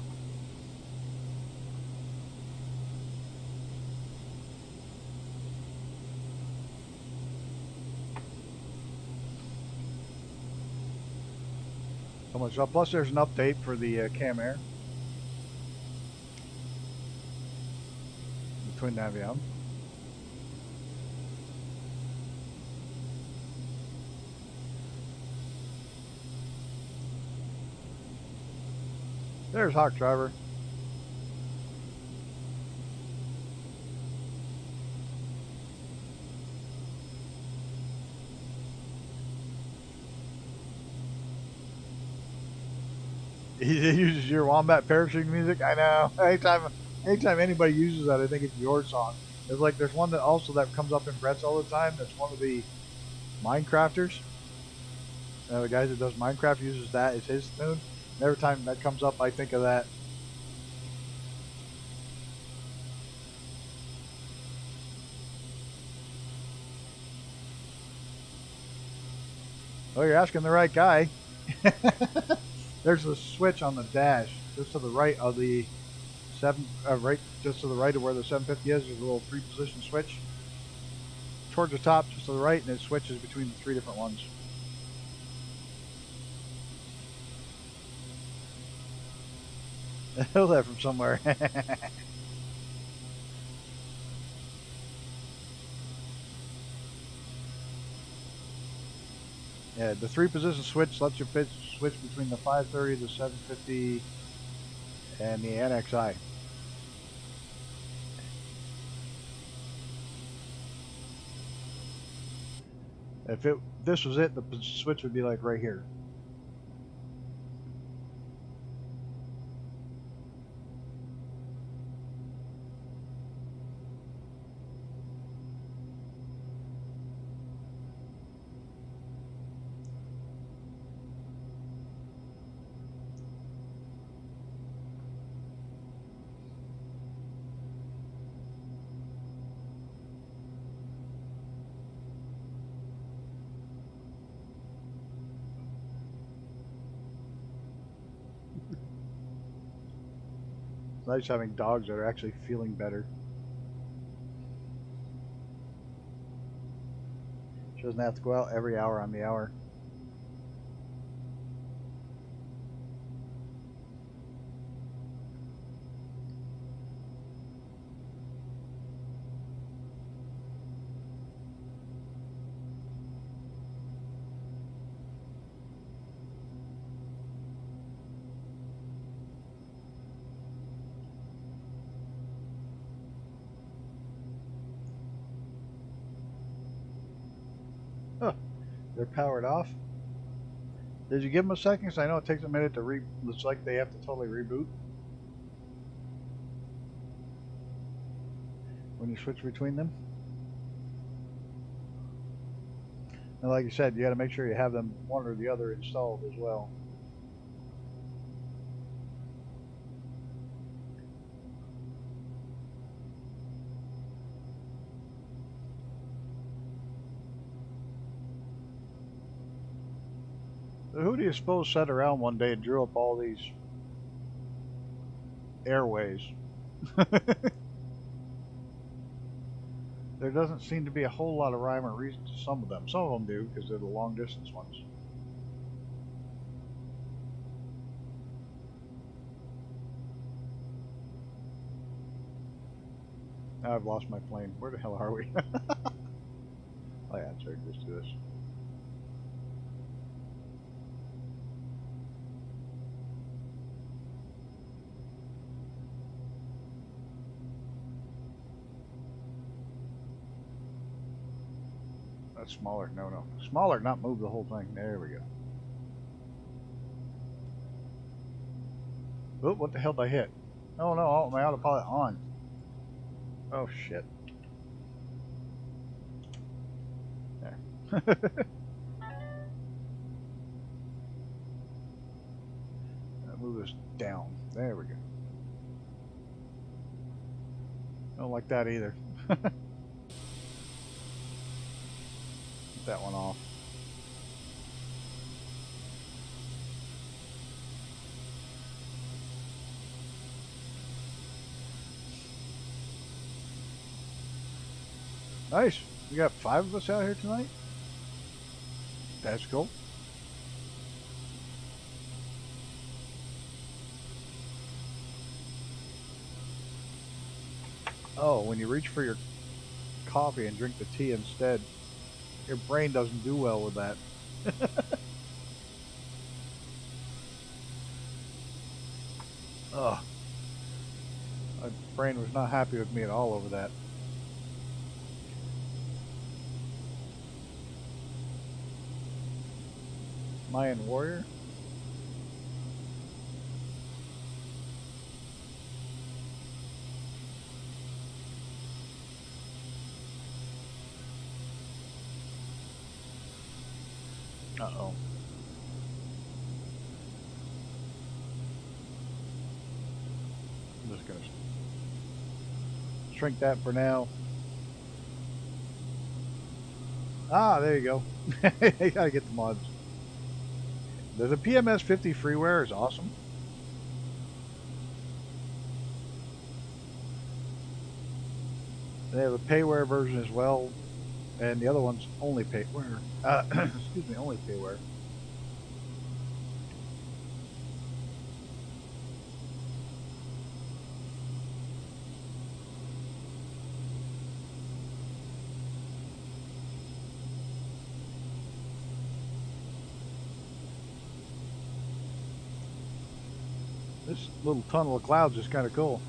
so much up. Plus, there's an update for the Cam Air. The Twin Navion. There's Hawk Driver. He uses your Wombat parachuting music. I know. Anytime anybody uses that, I think it's your song. It's like there's one that also that comes up in Brett's all the time. That's one of the Minecrafters. The guy that does Minecraft uses that as his tune. And every time that comes up, I think of that. Oh, you're asking the right guy. There's a switch on the dash just to the right of the just to the right of where the 750 is. There's a little 3-position switch towards the top, just to the right, and it switches between the 3 different ones. I know that from somewhere. Yeah, the 3-position switch lets you switch between the 530, the 750, and the NXI. If this was it, the switch would be like right here. It's nice having dogs that are actually feeling better. She doesn't have to go out every hour on the hour. Oh, they're powered off. Did you give them a second? Because I know it takes a minute to looks like they have to totally reboot when you switch between them. And like you said, you got to make sure you have them one or the other installed as well. Who do you suppose sat around one day and drew up all these airways? There doesn't seem to be a whole lot of rhyme or reason to some of them. Some of them do, because they're the long distance ones. Now I've lost my plane. Where the hell are we? Oh yeah, sorry, let's do this. That's smaller. No. Smaller, not move the whole thing. There we go. Oh, what the hell did I hit? Oh no, my autopilot on. Oh shit. There. Move this down. There we go. Don't like that either. That one off. Nice. We got 5 of us out here tonight. That's cool. Oh, when you reach for your coffee and drink the tea instead, your brain doesn't do well with that. Ugh. My brain was not happy with me at all over that. Mayan warrior? Uh-oh. I'm just gonna shrink that for now. Ah, there you go. You gotta get the mods. The PMS 50 freeware is awesome. They have a payware version as well, and the other one's only payware. Excuse me, only payware. This little tunnel of clouds is kind of cool.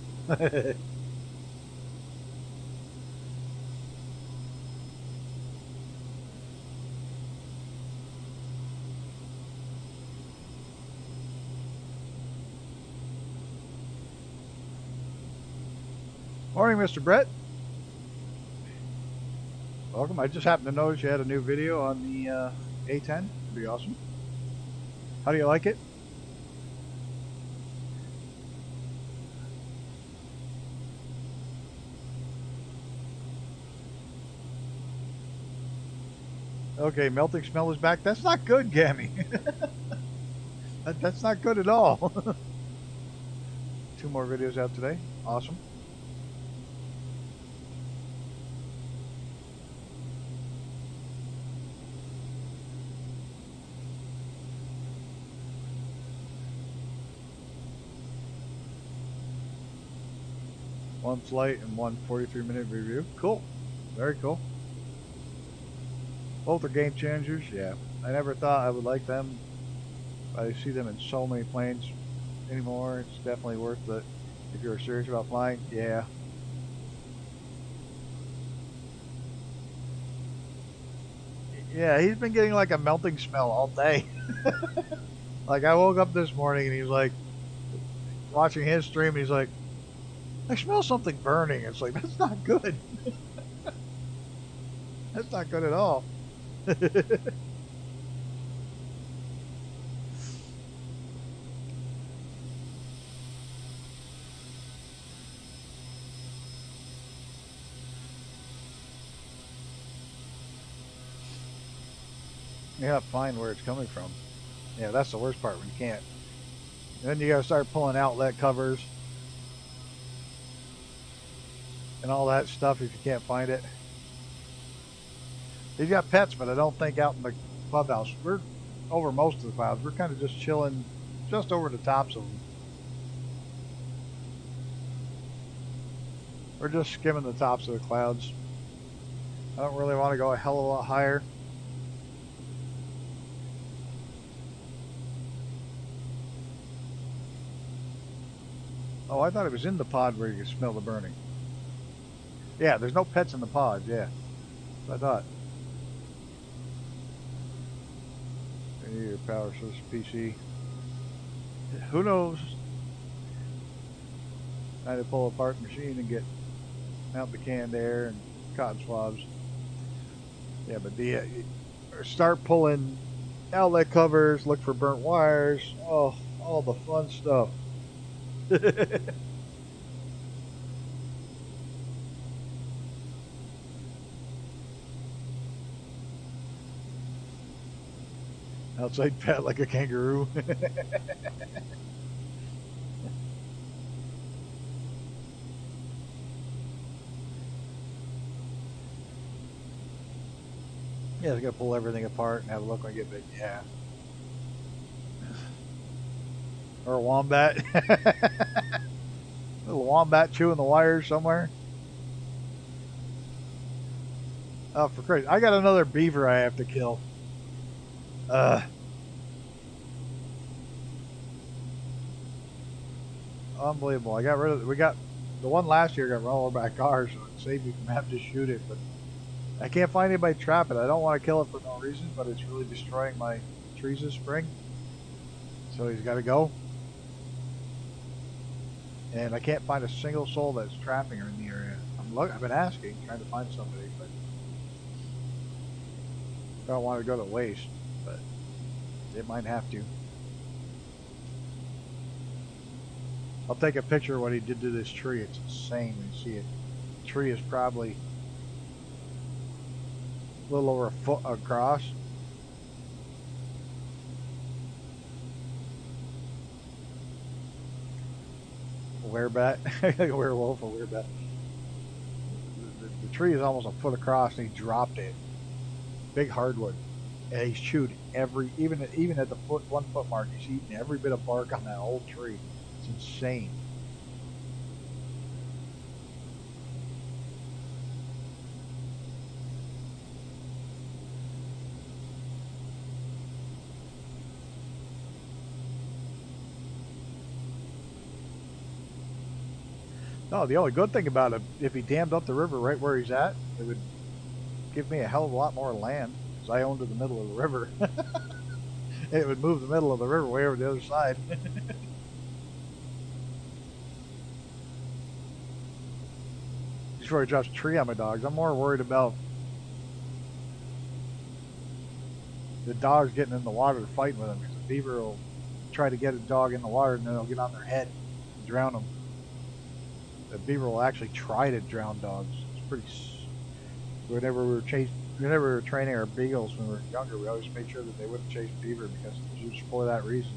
Morning, Mr. Brett. Welcome. I just happened to notice you had a new video on the A10. It'd be awesome. How do you like it? Okay, melting smell is back. That's not good, Gammy. That's not good at all. 2 more videos out today. Awesome. One flight and one 43-minute review. Cool. Very cool. Both are game changers. Yeah. I never thought I would like them. I see them in so many planes anymore. It's definitely worth it if you're serious about flying. Yeah. Yeah, he's been getting like a melting smell all day. Like I woke up this morning and he's like watching his stream and he's like, I smell something burning. It's like, that's not good. That's not good at all. You gotta find where it's coming from. Yeah, that's the worst part when you can't. And then you gotta start pulling outlet covers and all that stuff if you can't find it. He's got pets, but I don't think out in the clubhouse. We're over most of the clouds. We're kind of just chilling just over the tops of them. We're just skimming the tops of the clouds. I don't really want to go a hell of a lot higher. Oh, I thought it was in the pod where you could smell the burning. Yeah, there's no pets in the pod, yeah. That's what I thought. Your power source PC. Who knows? I had to pull apart the machine and mount the canned air and cotton swabs. Yeah, but start pulling outlet covers, look for burnt wires. Oh, all the fun stuff. Outside pet like a kangaroo. Yeah, I gotta pull everything apart and have a look when I get big. Yeah. Or a wombat. Little wombat chewing the wires somewhere. Oh, for Christ. I got another beaver I have to kill. Unbelievable. I got rid of, we got, the one last year got run over by a car, so it saved me from having to shoot it, but I can't find anybody to trap it. I don't want to kill it for no reason, but it's really destroying my trees this spring. So he's got to go. And I can't find a single soul that's trapping her in the area. I've been asking, trying to find somebody, but I don't want to go to waste, but it might have to. I'll take a picture of what he did to this tree. It's insane when you see it. The tree is probably a little over a foot across. Werebat, a werewolf, a werebat. The tree is almost a foot across, and he dropped it. Big hardwood, and he's chewed every, even at the 1 foot mark, he's eaten every bit of bark on that whole tree. It's insane. No, the only good thing about it, if he dammed up the river right where he's at, it would give me a hell of a lot more land, because I owned to the middle of the river. It would move the middle of the river way over the other side. Before he drops a tree on my dogs, I'm more worried about the dogs getting in the water and fighting with them, because the beaver will try to get a dog in the water and then they'll get on their head and drown them. The beaver will actually try to drown dogs. It's pretty. Whenever we were training our beagles when we were younger, we always made sure that they wouldn't chase beaver, because just for that reason,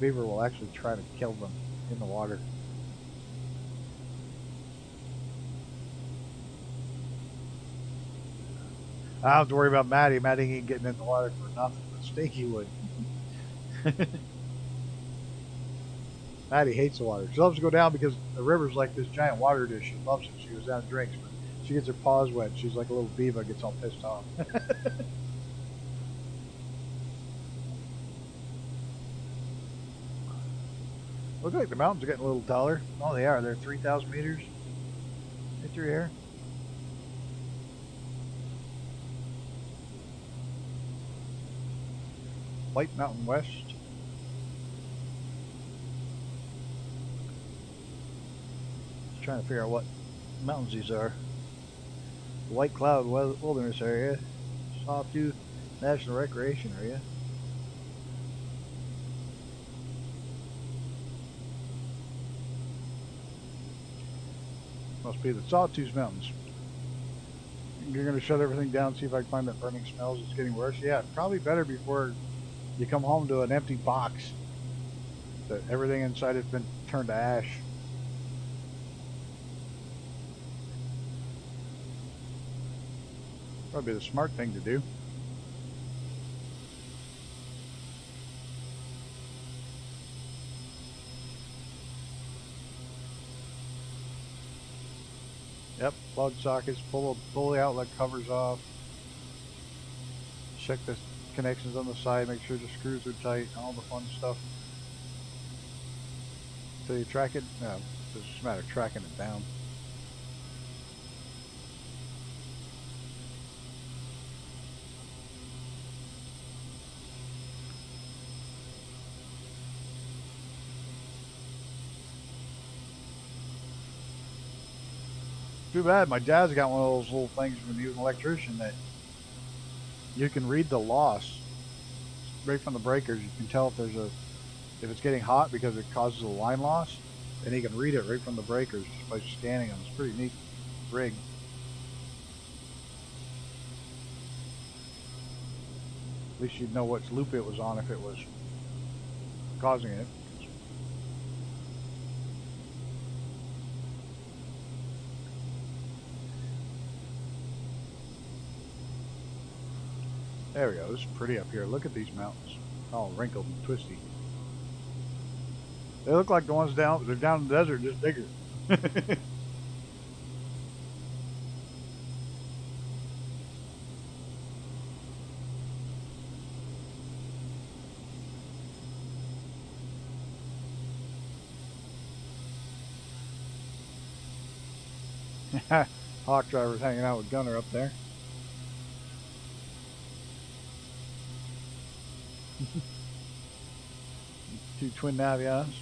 beaver will actually try to kill them in the water. I don't have to worry about Maddie. Maddie ain't getting in the water for nothing, but Stinky would. Maddie hates the water. She loves to go down because the river's like this giant water dish. She loves it. She goes down and drinks, but she gets her paws wet. She's like a little diva, gets all pissed off. Looks like the mountains are getting a little taller. Oh, they are. They're 3,000 meters. Right through here. White Mountain West. Just trying to figure out what mountains these are. The White Cloud Wilderness Area. Sawtooth National Recreation Area. Must be the Sawtooth Mountains. You're going to shut everything down, see if I can find that burning smells. It's getting worse. Yeah, probably better before you come home to an empty box that everything inside has been turned to ash. Probably the smart thing to do. Yep, plug sockets, pull the outlet covers off. Check the connections on the side, make sure the screws are tight, all the fun stuff. So you track it, no, it's just a matter of tracking it down. Too bad, my dad's got one of those little things when he was an electrician that you can read the loss right from the breakers. You can tell if it's getting hot because it causes a line loss, and he can read it right from the breakers just by scanning them. It's a pretty neat rig. At least you'd know which loop it was on if it was causing it. There we go. This is pretty up here. Look at these mountains. All wrinkled and twisty. They look like the ones down. They're down in the desert, just bigger. Hawk driver's hanging out with Gunner up there. Two twin Navions.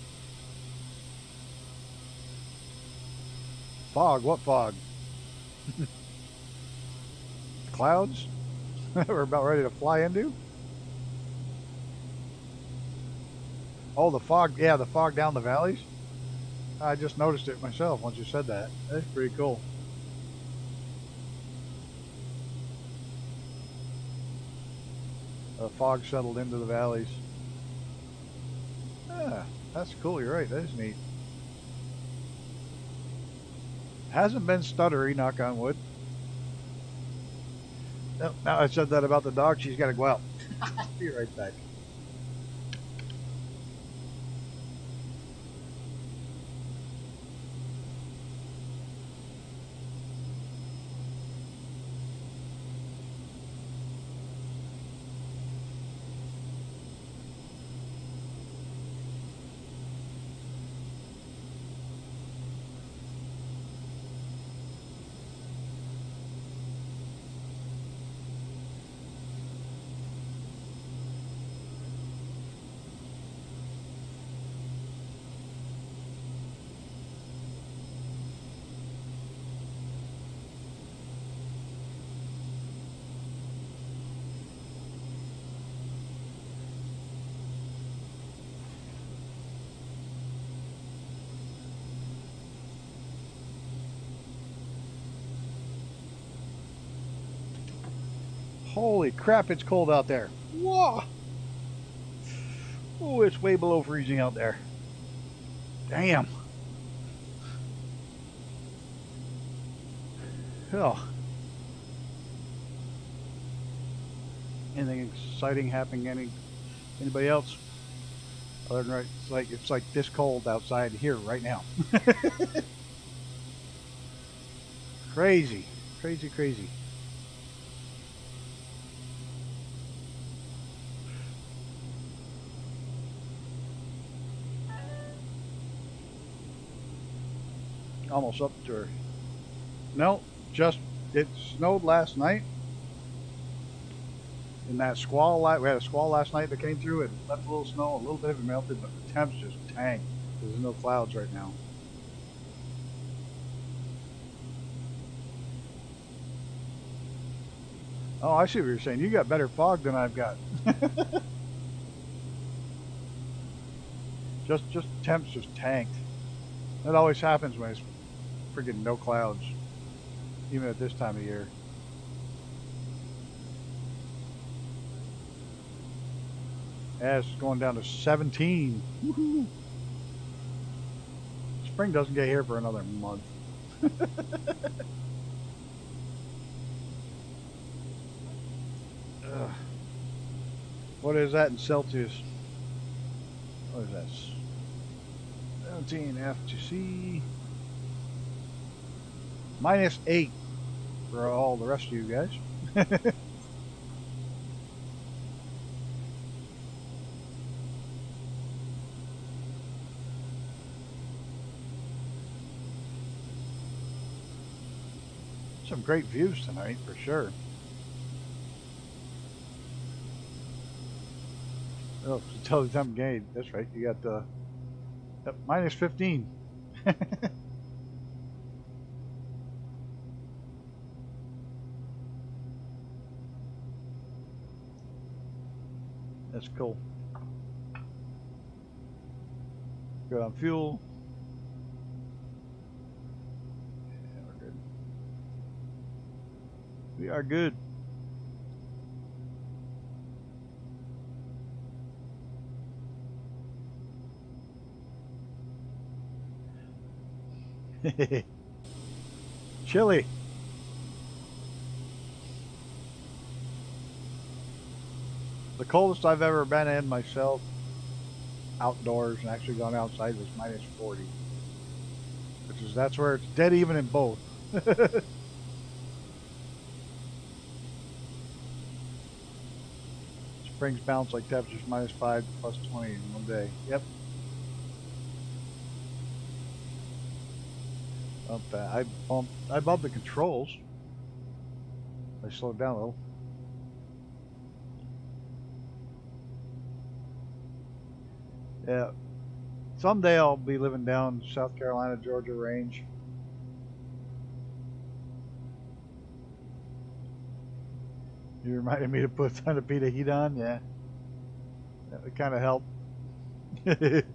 Fog? What fog? Clouds? We're about ready to fly into? Oh, the fog. Yeah, the fog down the valleys. I just noticed it myself once you said that. That's pretty cool. The fog settled into the valleys. Yeah, that's cool. You're right. That is neat. Hasn't been stuttery, knock on wood. Nope, now I said that about the dog. She's got to go out. Be right back. Holy crap, it's cold out there. Whoa! Oh, it's way below freezing out there. Damn. Oh. Anything exciting happening? Anybody else? Other than it's like this cold outside here right now. Crazy, crazy, crazy. Almost up to her. No, just it snowed last night. In that squall, we had a squall last night that came through. It left a little snow, a little bit of it melted, but the temps just tanked. There's no clouds right now. Oh, I see what you're saying. You got better fog than I've got. just temps just tanked. That always happens when it's freaking no clouds, even at this time of year. Yeah, it's going down to 17. Woohoo! Spring doesn't get here for another month. What is that in Celsius? What is that? 17 F2C. -8 for all the rest of you guys. Some great views tonight for sure. Oh, to tell the time game. That's right. You got the -15. That's cool. Good on fuel. Yeah, we're good. We are good. Chilly. The coldest I've ever been in myself outdoors and actually gone outside was -40. That's where it's dead even in both. Springs bounce like temperatures -5 to +20 in one day. Yep. I bumped the controls. I slowed down a little. Yeah. Someday I'll be living down South Carolina, Georgia range. You reminded me to put a ton of pita heat on, yeah. That would kind of help. That's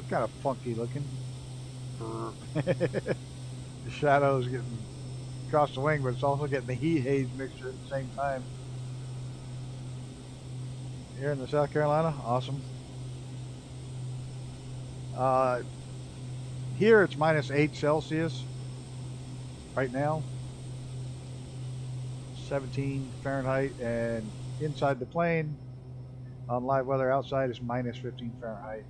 kind of funky looking. The shadow's getting across the wing, but it's also getting the heat haze mixture at the same time. Here in the South Carolina, awesome. Here it's -8 Celsius right now, 17 Fahrenheit, and inside the plane on live weather outside is -15 Fahrenheit.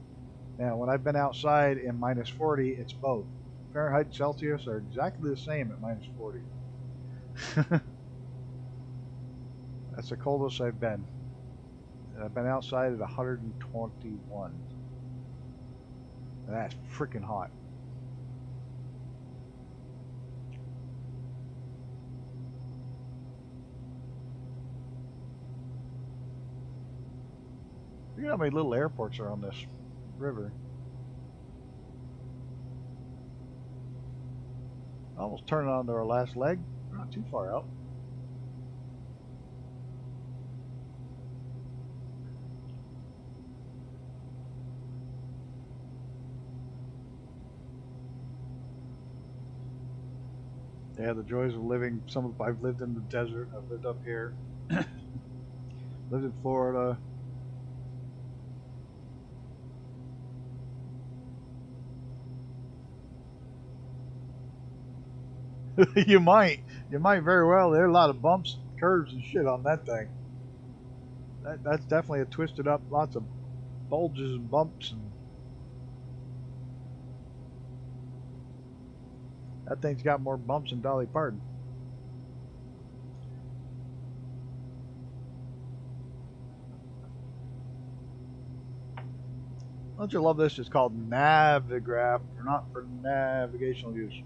Now, when I've been outside in -40, it's both. Fahrenheit and Celsius are exactly the same at -40. That's the coldest I've been. And I've been outside at 121. And that's freaking hot. Look at how many little airports are on this river. Almost turning onto our last leg. We're not too far out. Yeah, the joys of living. I've lived in the desert. I've lived up here. Lived in Florida. You might very well. There are a lot of bumps, curves, and shit on that thing. That's definitely a twisted up, lots of bulges and bumps, and that thing's got more bumps than Dolly Parton. Don't you love this? It's called Navigraph, not for navigational use.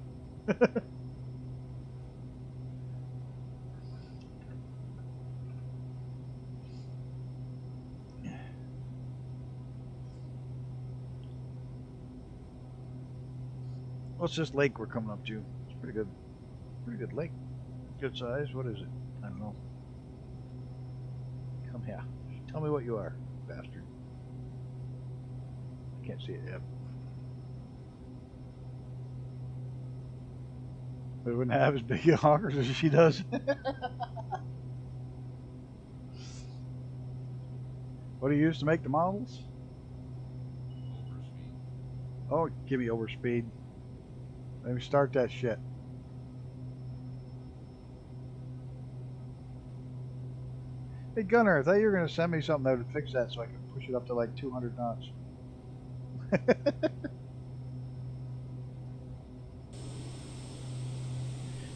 What's this lake we're coming up to? It's pretty good. Pretty good lake. Good size. What is it? I don't know. Come here. Tell me what you are, bastard. I can't see it yet. But it wouldn't have as big a honkers as she does. What do you use to make the models? Overspeed. Oh, give me overspeed. Let me start that shit. Hey Gunnar, I thought you were going to send me something that would fix that so I could push it up to like 200 knots.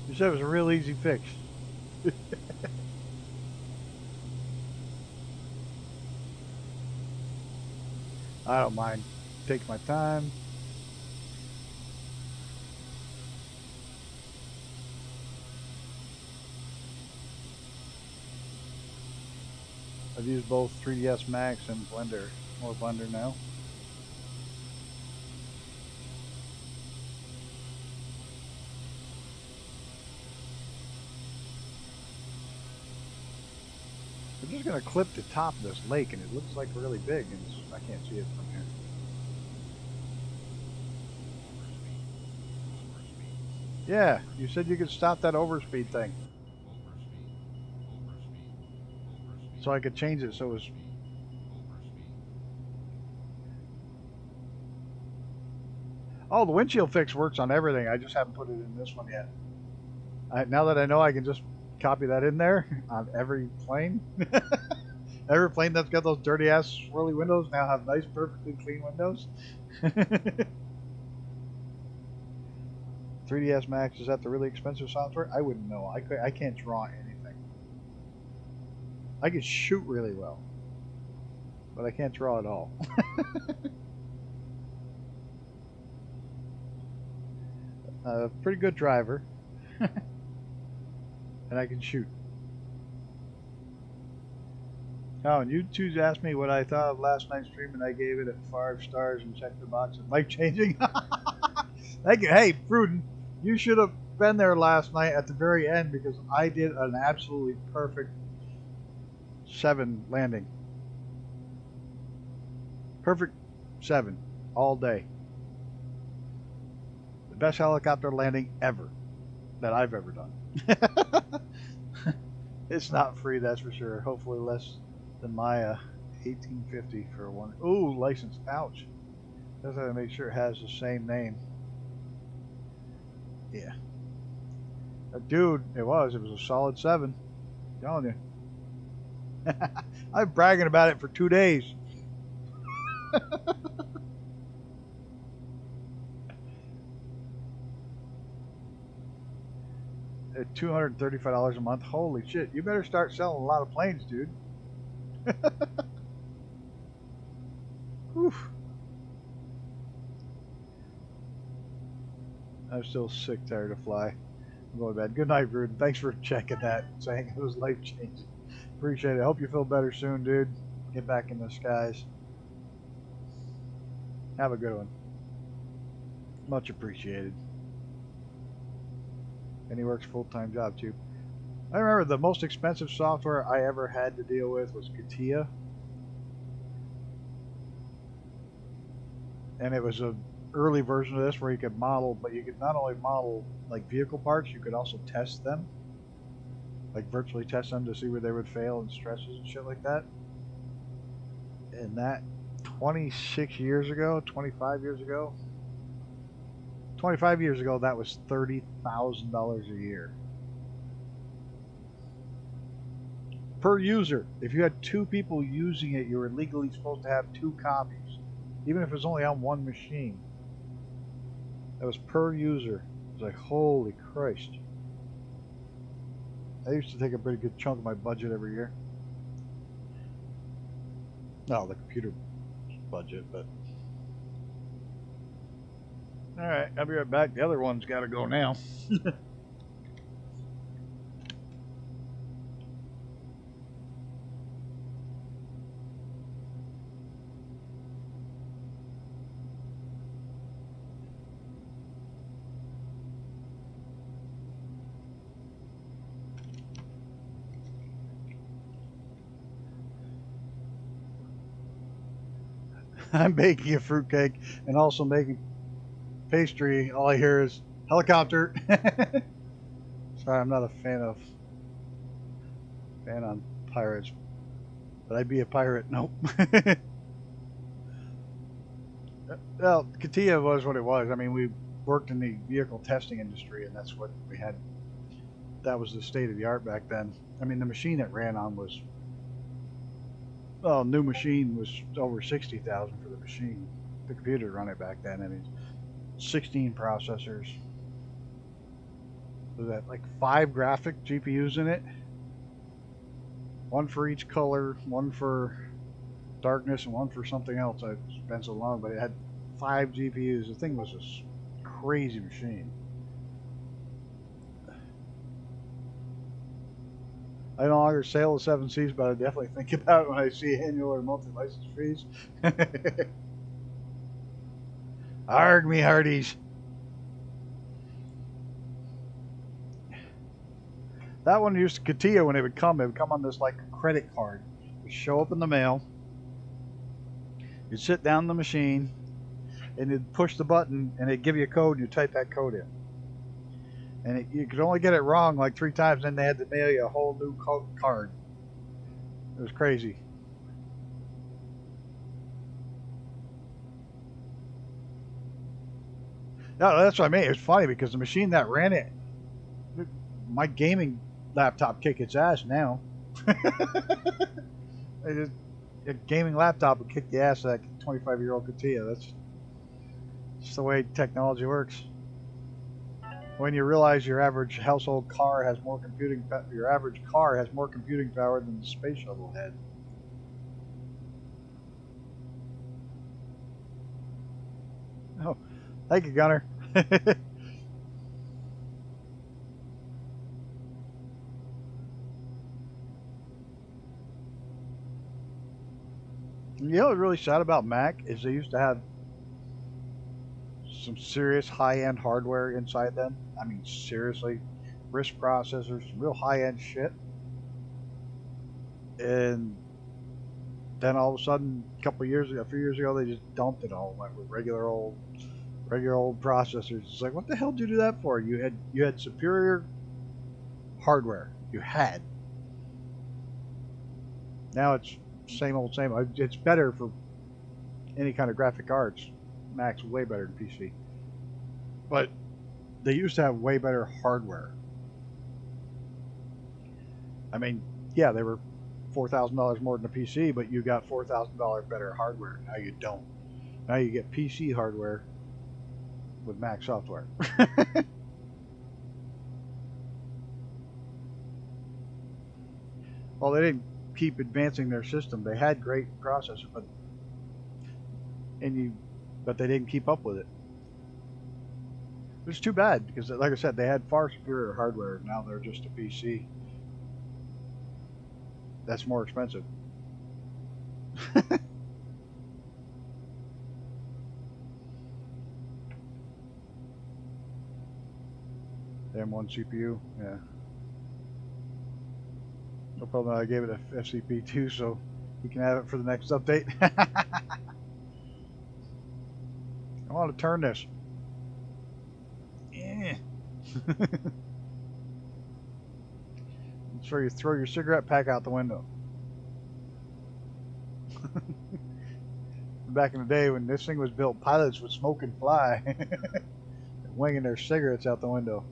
You said it was a real easy fix. I don't mind. Take my time. I've used both 3ds Max and Blender, more Blender now. We're just going to clip the top of this lake, and it looks like really big, and I can't see it from here. Yeah, you said you could stop that overspeed thing. So I could change it so it was... Oh, the windshield fix works on everything. I just haven't put it in this one yet. Now that I know, I can just copy that in there on every plane. Every plane that's got those dirty ass swirly windows now have nice, perfectly clean windows. 3ds Max, is that the really expensive software? I wouldn't know. I can't draw anything. I can shoot really well, but I can't draw at all. Pretty good driver, and I can shoot. Oh, and you two asked me what I thought of last night's stream, and I gave it at 5 stars and checked the box. Life changing. Thank you. Hey, Pruden, you should have been there last night at the very end because I did an absolutely perfect 7 landing. Perfect 7 all day. The best helicopter landing ever that I've ever done. It's not free, that's for sure. Hopefully less than my 1850 for one. Ooh, license. Ouch. Just have to make sure it has the same name. Yeah. Dude, it was a solid 7. I'm telling you. I'm bragging about it for 2 days. At $235 a month. Holy shit. You better start selling a lot of planes, dude. Whew. I'm still sick, tired to fly. I'm going to bed. Good night, Ruden. Thanks for checking that, saying it was life changing. Appreciate it. Hope you feel better soon, dude. Get back in the skies. Have a good one. Much appreciated. And he works full-time job too. I remember the most expensive software I ever had to deal with was CATIA. And it was an early version of this where you could model, but you could not only model like vehicle parts, you could also test them. Like virtually test them to see where they would fail and stresses and shit like that. And that 26 years ago, 25 years ago, 25 years ago, that was $30,000 a year. Per user. If you had 2 people using it, you were legally supposed to have 2 copies. Even if it was only on one machine. That was per user. It was like, holy Christ. I used to take a pretty good chunk of my budget every year. No, the computer budget, but... Alright, I'll be right back. The other one's got to go now. I'm baking a fruitcake and also making pastry. All I hear is helicopter. Sorry, I'm not a fan on pirates, but I'd be a pirate. Nope. Well, CATIA was what it was. I mean, we worked in the vehicle testing industry, and that's what we had. That was the state of the art back then. I mean, the machine it ran on was, well, new machine was over 60,000 for the machine. The computer run it back then. I mean, 16 processors. Was that like 5 graphic GPUs in it? One for each color, one for darkness, and one for something else. It's been so long, but it had 5 GPUs. The thing was a crazy machine. I no longer sail the 7 seas, but I definitely think about it when I see annual or multi-license fees. Arg me hearties. That one used to CATIA when it would come on this like credit card. It would show up in the mail. You'd sit down the machine and you'd push the button and it'd give you a code and you type that code in. And you could only get it wrong like 3 times, then they had to mail you a whole new card. It was crazy. No, that's what I mean. It was funny because the machine that ran it, my gaming laptop kick its ass now. A gaming laptop would kick the ass of that 25-year-old CATIA. That's just the way technology works. when you realize your average household car has more your average car has more computing power than the space shuttle had. Oh, thank you, Gunner. You know what's really sad about Mac is they used to have some serious high-end hardware inside them. I mean, seriously, RISC processors, real high-end shit. And then all of a sudden, a few years ago, they just dumped it all. Went with regular old processors. It's like, what the hell did you do that for? You had superior hardware. You had. Now it's same old, same old. It's better for any kind of graphic arts. Mac's way better than PC. But they used to have way better hardware. I mean, yeah, they were $4,000 more than a PC, but you got $4,000 better hardware. Now you don't. Now you get PC hardware with Mac software. Well, they didn't keep advancing their system. They had great processor, but they didn't keep up with it. It's too bad because, like I said, they had far superior hardware. Now they're just a PC. That's more expensive. M1 CPU, yeah. No problem. I gave it a FCP2, so you can have it for the next update. I want to turn this. Yeah. So you throw your cigarette pack out the window. Back in the day when this thing was built, pilots would smoke and fly, winging their cigarettes out the window.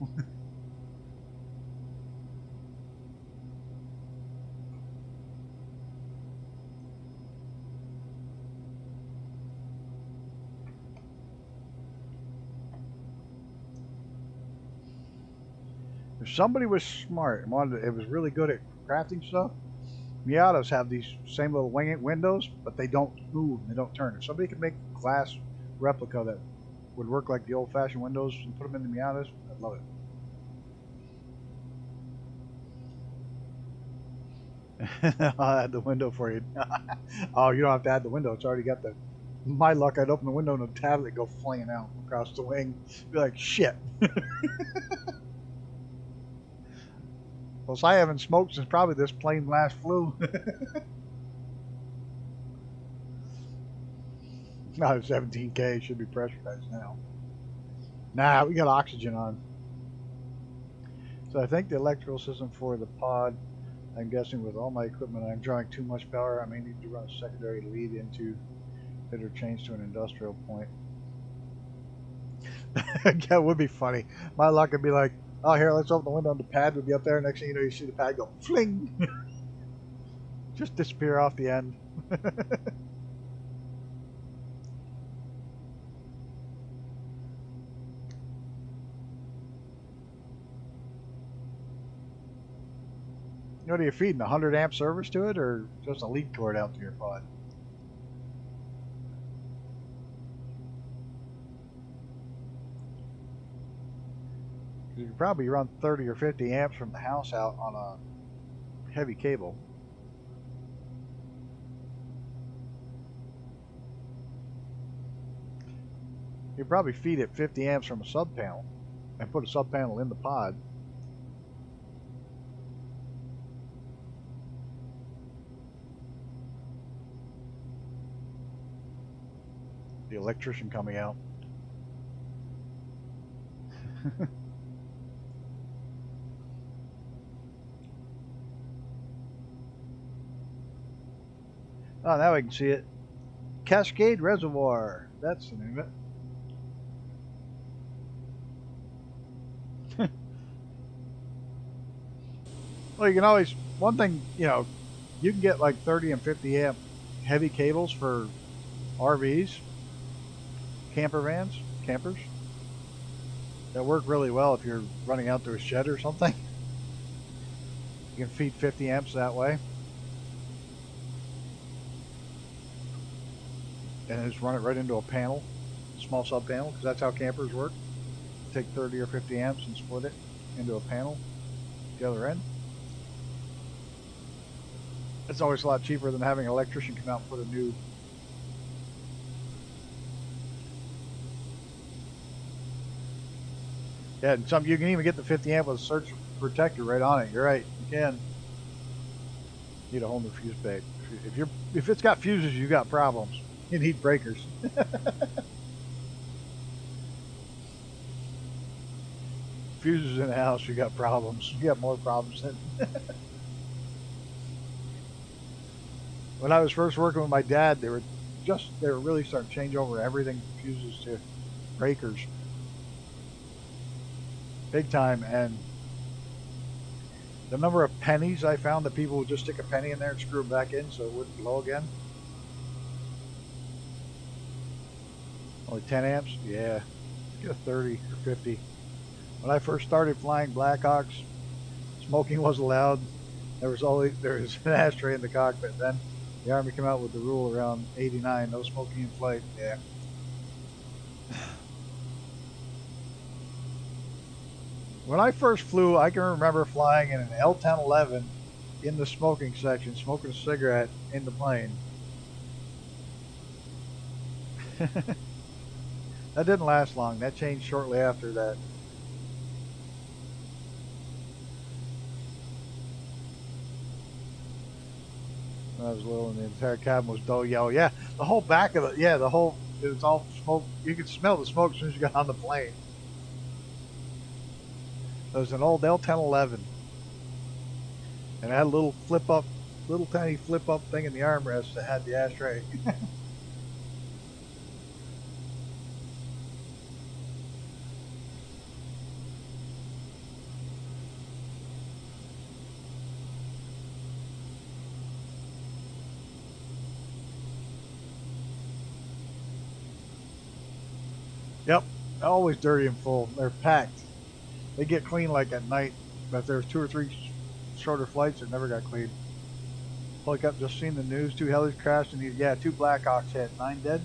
If somebody was smart and it was really good at crafting stuff, Miatas have these same little windows, but they don't move, they don't turn. If somebody could make a glass replica that would work like the old-fashioned windows and put them in the Miatas, I'd love it. I'll add the window for you. Oh, you don't have to add the window. It's already got the... My luck, I'd open the window and the tablet would go flying out across the wing. Be like, shit. Well, so I haven't smoked since probably this plane last flew. No, 17K should be pressurized now. Nah, we got oxygen on. So I think the electrical system for the pod, I'm guessing with all my equipment, I'm drawing too much power. I may need to run a secondary lead into it or change to an industrial point. That would be funny. My luck would be like, oh, here, let's open the window and the pad would be up there. Next thing you know, you see the pad go fling. Just disappear off the end. What are you feeding? 100 amp service to it, or just a lead cord out to your pod? You could probably run 30 or 50 amps from the house out on a heavy cable. You could probably feed it 50 amps from a sub panel and put a sub panel in the pod. The electrician coming out. Oh, now I can see it. Cascade Reservoir. That's the name of it. Well, you can always... One thing, you know, you can get like 30 and 50 amp heavy cables for RVs, camper vans, campers. That work really well if you're running out to a shed or something. You can feed 50 amps that way. And just run it right into a panel, small sub panel, because that's how campers work. Take 30 or 50 amps and split it into a panel at the other end. It's always a lot cheaper than having an electrician come out and put a new and some you can even get the 50 amp with a surge protector right on it. You're right, you can. Need a whole new fuse bag. If it's got fuses, you got problems. You need breakers. Fuses in the house, you got problems. You got more problems than. When I was first working with my dad, they were really starting to change over everything from fuses to breakers. Big time. And the number of pennies I found that people would just stick a penny in there and screw it back in so it wouldn't blow again. Only 10 amps? Yeah. Get a 30 or 50. When I first started flying Blackhawks, smoking was allowed. There was an ashtray in the cockpit. Then the Army came out with the rule around 89, no smoking in flight. Yeah. When I first flew, I can remember flying in an L-1011 in the smoking section, smoking a cigarette in the plane. That didn't last long. That changed shortly after that. When I was little and the entire cabin was dull yellow. Yeah, the whole back of it, it was all smoke. You could smell the smoke as soon as you got on the plane. It was an old L-1011. And it had a little tiny flip up thing in the armrest that had the ashtray. Yep, always dirty and full. They're packed. They get clean like at night, but if there's 2 or 3 shorter flights, it never got cleaned. Look up, just seen the news. 2 helis crashed, and 2 Blackhawks hit. 9 dead.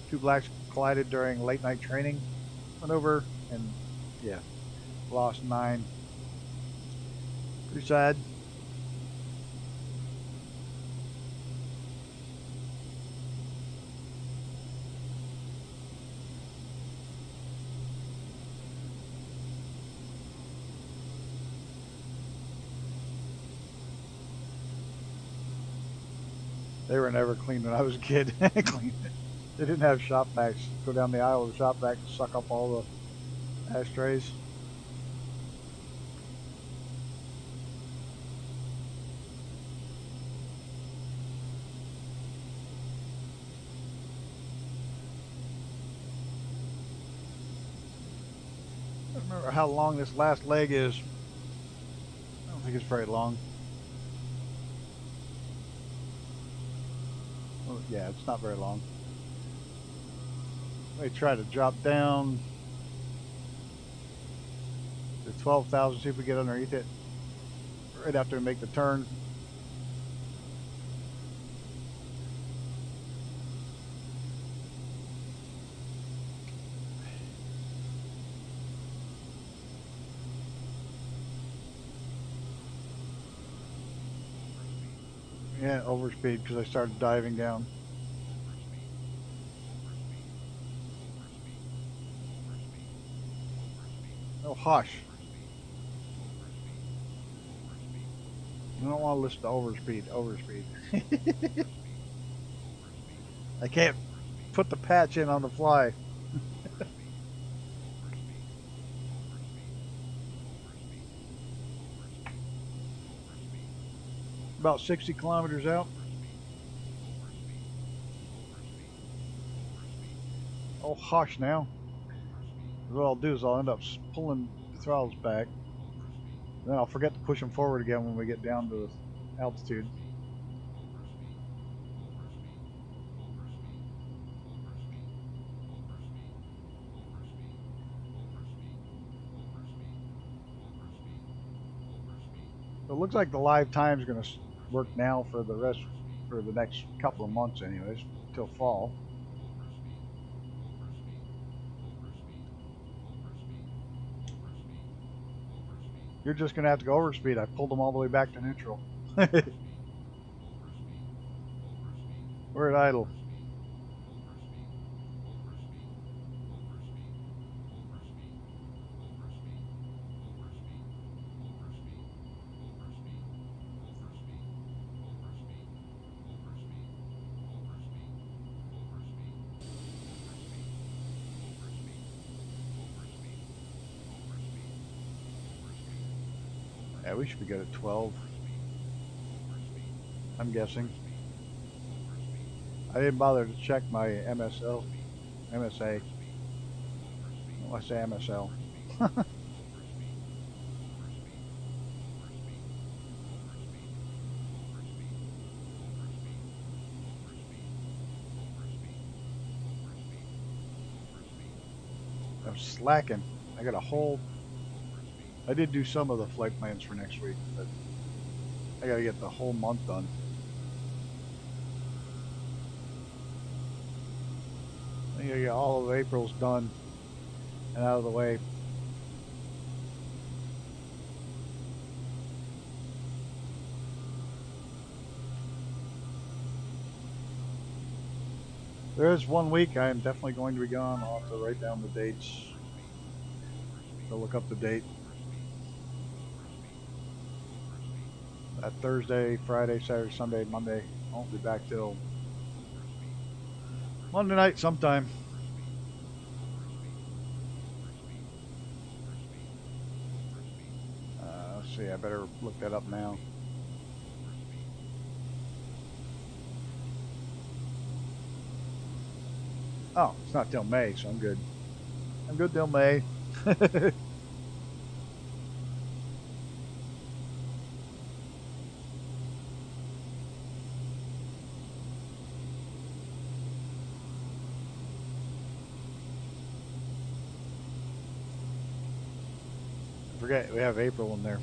2 Blacks collided during late night training maneuver, and lost 9. Pretty sad. They were never clean when I was a kid. They didn't have shop vacs. Go down the aisle of the shop vac and suck up all the ashtrays. I don't remember how long this last leg is. I don't think it's very long. Well, yeah, it's not very long. Let me try to drop down to 12,000, see if we get underneath it right after we make the turn. Yeah, overspeed because I started diving down. Oh, hush. I don't want to listen to overspeed. I can't put the patch in on the fly. About 60 kilometers out. Oh, hush now. What I'll do is I'll end up pulling the throttles back. Then I'll forget to push them forward again when we get down to altitude. So it looks like the live time is going to work now for the next couple of months anyways, till fall. You're just going to have to go over speed. I pulled them all the way back to neutral. We're at idle. Yeah, we should be good at 12. I'm guessing. I didn't bother to check my MSA. Oh, I say MSL. I'm slacking. I got a whole. I did do some of the flight plans for next week, but I gotta get the whole month done. I gotta get all of April's done and out of the way. There is 1 week I am definitely going to be gone. I'll have to write down the dates. To look up the date. That Thursday, Friday, Saturday, Sunday, Monday. I won't be back till Monday night sometime. Let's see, I better look that up now. Oh, it's not till May, so I'm good. I'm good till May. I forget, we have April in there.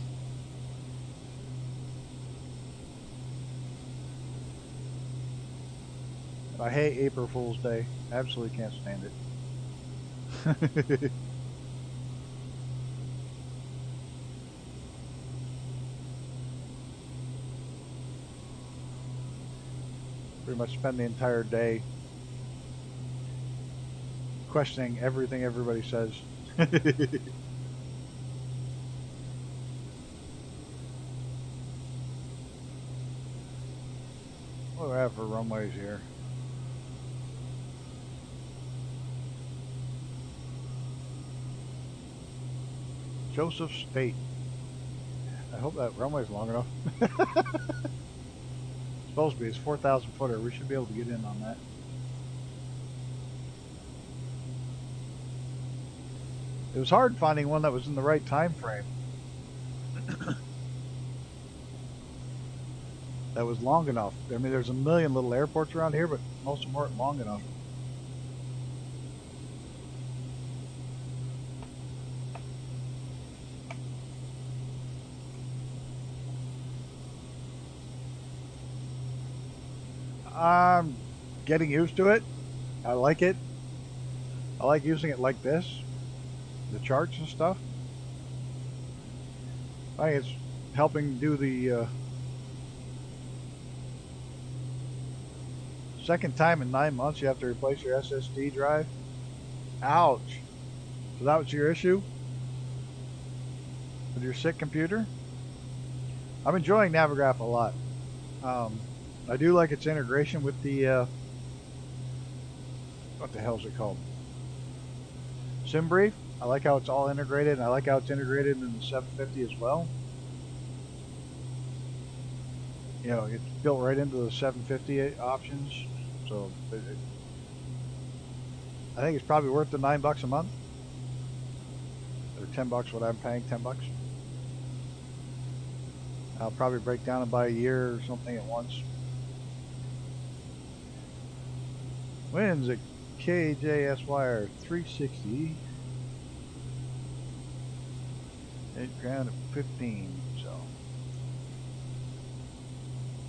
I hate April Fool's Day. Absolutely can't stand it. Pretty much spend the entire day questioning everything everybody says. What do I have for runways here? Joseph State. I hope that runway's long enough. It's supposed to be. It's 4,000 footer. We should be able to get in on that. It was hard finding one that was in the right time frame. That was long enough. I mean, there's a million little airports around here, but most of them weren't long enough. I'm getting used to it. I like it. I like using it like this, the charts and stuff. I think it's helping do the second time in 9 months you have to replace your SSD drive. Ouch. So that was your issue with your sick computer? I'm enjoying Navigraph a lot. I do like its integration with the what the hell is it called? SimBrief. I like how it's all integrated, and I like how it's integrated in the 750 as well. You know, it's built right into the 750 options, so I think it's probably worth the $9 a month, or $10 what I'm paying, $10. I'll probably break down and buy a year or something at once. Winds at KJSY are 360. 8 grand at 15, so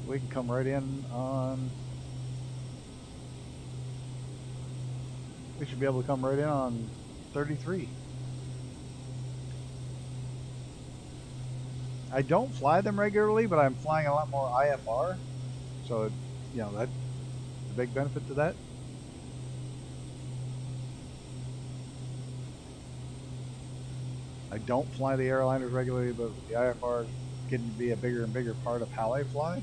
We can come right in on... We should be able to come right in on 33. I don't fly them regularly, but I'm flying a lot more IFR. So, you know, that's a big benefit to that. I don't fly the airliners regularly, but the IFR is getting to be a bigger and bigger part of how I fly.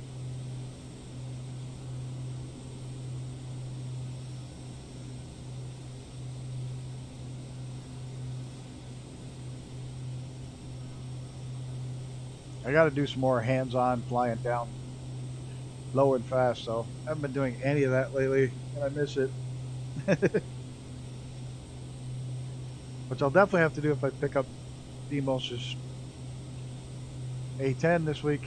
I got to do some more hands-on flying down low and fast, so I haven't been doing any of that lately, and I miss it. Which I'll definitely have to do if I pick up Demos's A10 this week.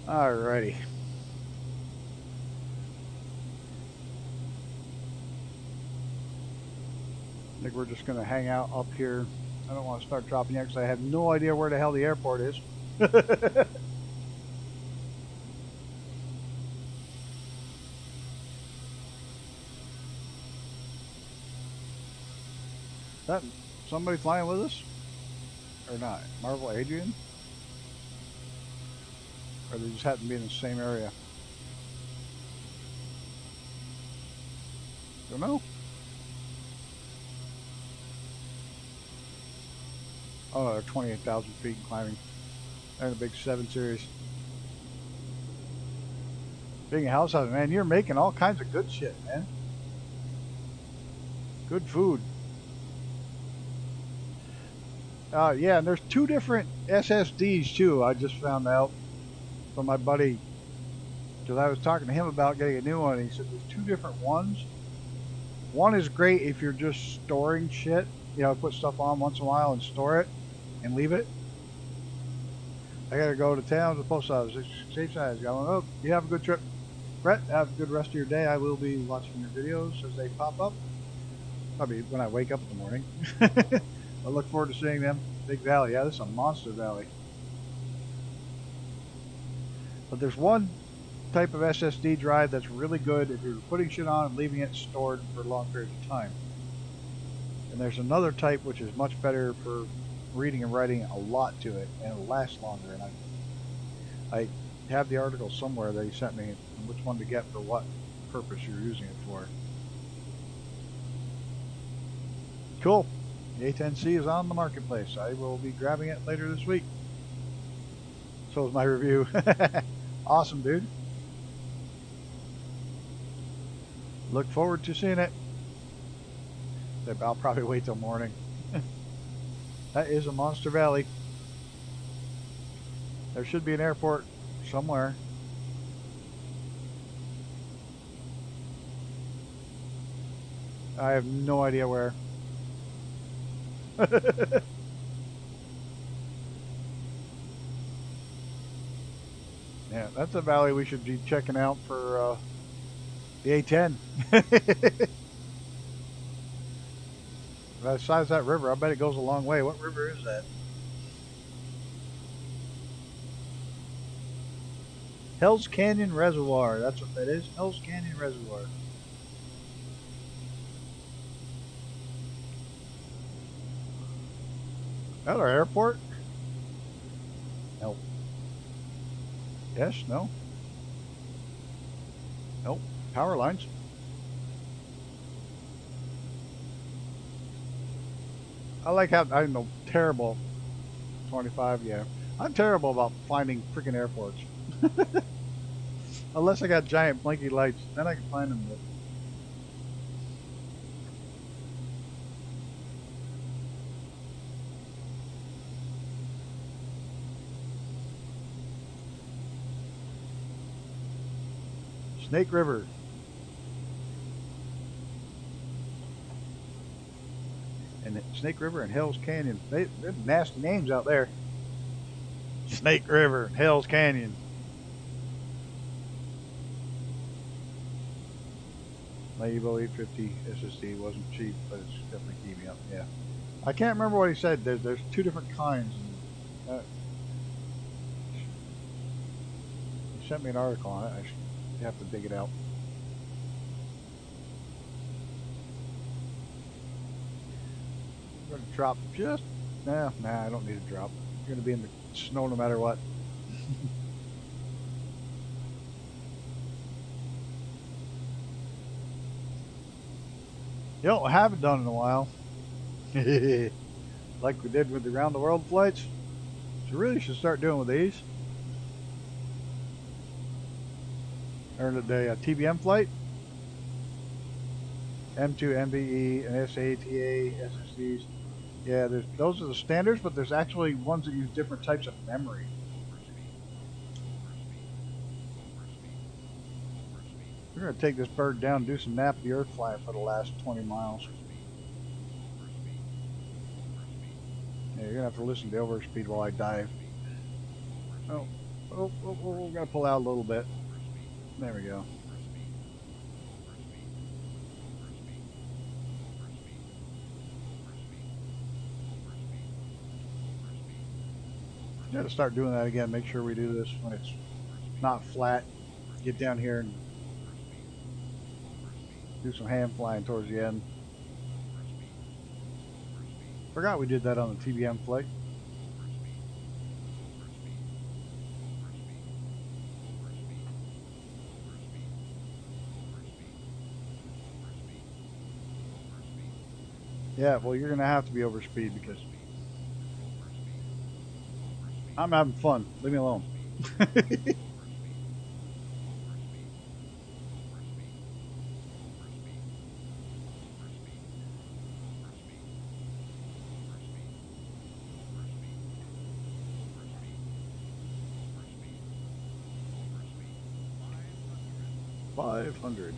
Alrighty. I think we're just going to hang out up here. I don't want to start dropping yet because I have no idea where the hell the airport is. That somebody flying with us? Or not? Marvel Adrian? Or they just happen to be in the same area? Don't know. Oh, they're 28,000 feet climbing. They're in the big 7 series. Being a house house, man, you're making all kinds of good shit, man. Good food. Yeah, and there's 2 different SSDs too. I just found out from my buddy, because I was talking to him about getting a new one. And he said there's 2 different ones. One is great if you're just storing shit. You know, put stuff on once in a while and store it and leave it. I gotta go to town to the post office. Safe side. Going, oh, you have a good trip, Brett. Have a good rest of your day. I will be watching your videos as they pop up. Probably when I wake up in the morning. I look forward to seeing them. Big valley. Yeah, this is a monster valley. But there's one type of SSD drive that's really good if you're putting shit on and leaving it stored for long periods of time. And there's another type which is much better for reading and writing a lot to it, and it'll last longer. And I have the article somewhere that he sent me on which one to get for what purpose you're using it for. Cool. The A10C is on the marketplace. I will be grabbing it later this week. So is my review. Awesome, dude. Look forward to seeing it. I'll probably wait till morning. That is a monster valley. There should be an airport somewhere. I have no idea where. Yeah, that's a valley we should be checking out for the A10. Besides that river, I bet it goes a long way. What river is that? Hell's Canyon Reservoir. That's what that is. Hell's Canyon Reservoir. Is that our airport? No. Yes, no. Nope. Power lines. I like how I'm terrible. 25, yeah. I'm terrible about finding freaking airports. Unless I got giant blinky lights, then I can find them. But Snake River. And Snake River and Hell's Canyon. They're nasty names out there. Snake River and Hell's Canyon. My Evo 850 SSD wasn't cheap, but it's definitely keeping me up. Yeah. I can't remember what he said. There's two different kinds. He sent me an article on it. I should have to dig it out. I'm going to drop just... Nah, I don't need a drop. I'm going to be in the snow no matter what. You know, I haven't done in a while. Like we did with the round the world flights. So really should start doing with these. Or the TBM flight. M2, MVE, and SATA, SSDs. Yeah, those are the standards, but there's actually ones that use different types of memory. We're going to take this bird down and do some nap the earth flying for the last 20 miles. Yeah, you're going to have to listen to overspeed while I dive. Oh, we're going to pull out a little bit. There we go. Got to start doing that again. Make sure we do this when it's not flat. Get down here and do some hand flying towards the end. Forgot we did that on the TBM flight. Yeah, well, you're going to have to be over speed because I'm having fun. Leave me alone. 500.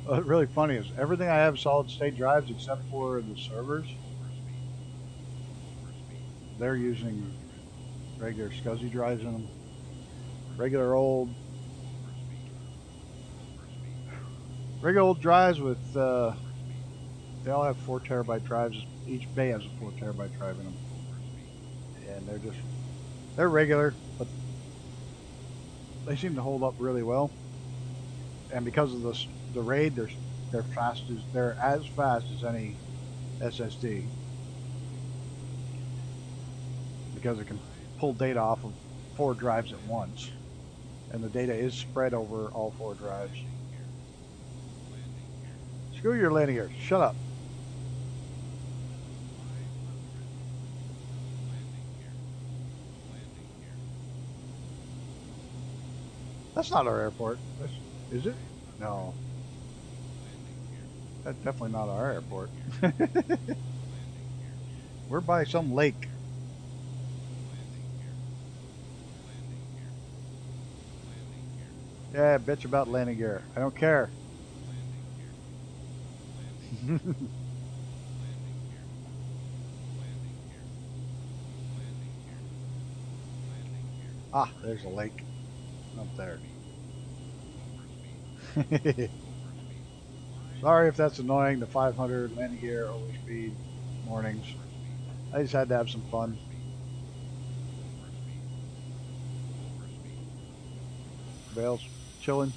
What's really funny is everything I have solid state drives except for the servers. They're using regular SCSI drives in them. Regular old drives with they all have 4 terabyte drives. Each bay has a 4 terabyte drive in them, and they're regular, but they seem to hold up really well. And because of the RAID, they're as fast as any SSD because it can pull data off of 4 drives at once, and the data is spread over all 4 drives. Screw your landing gear. Shut up. That's not our airport. Is it? No. That's definitely not our airport. We're by some lake. Yeah, bitch about landing gear. I don't care. Ah, there's a lake up there. Sorry if that's annoying, the 500 landing gear overspeed mornings. I just had to have some fun. Bale's chilling.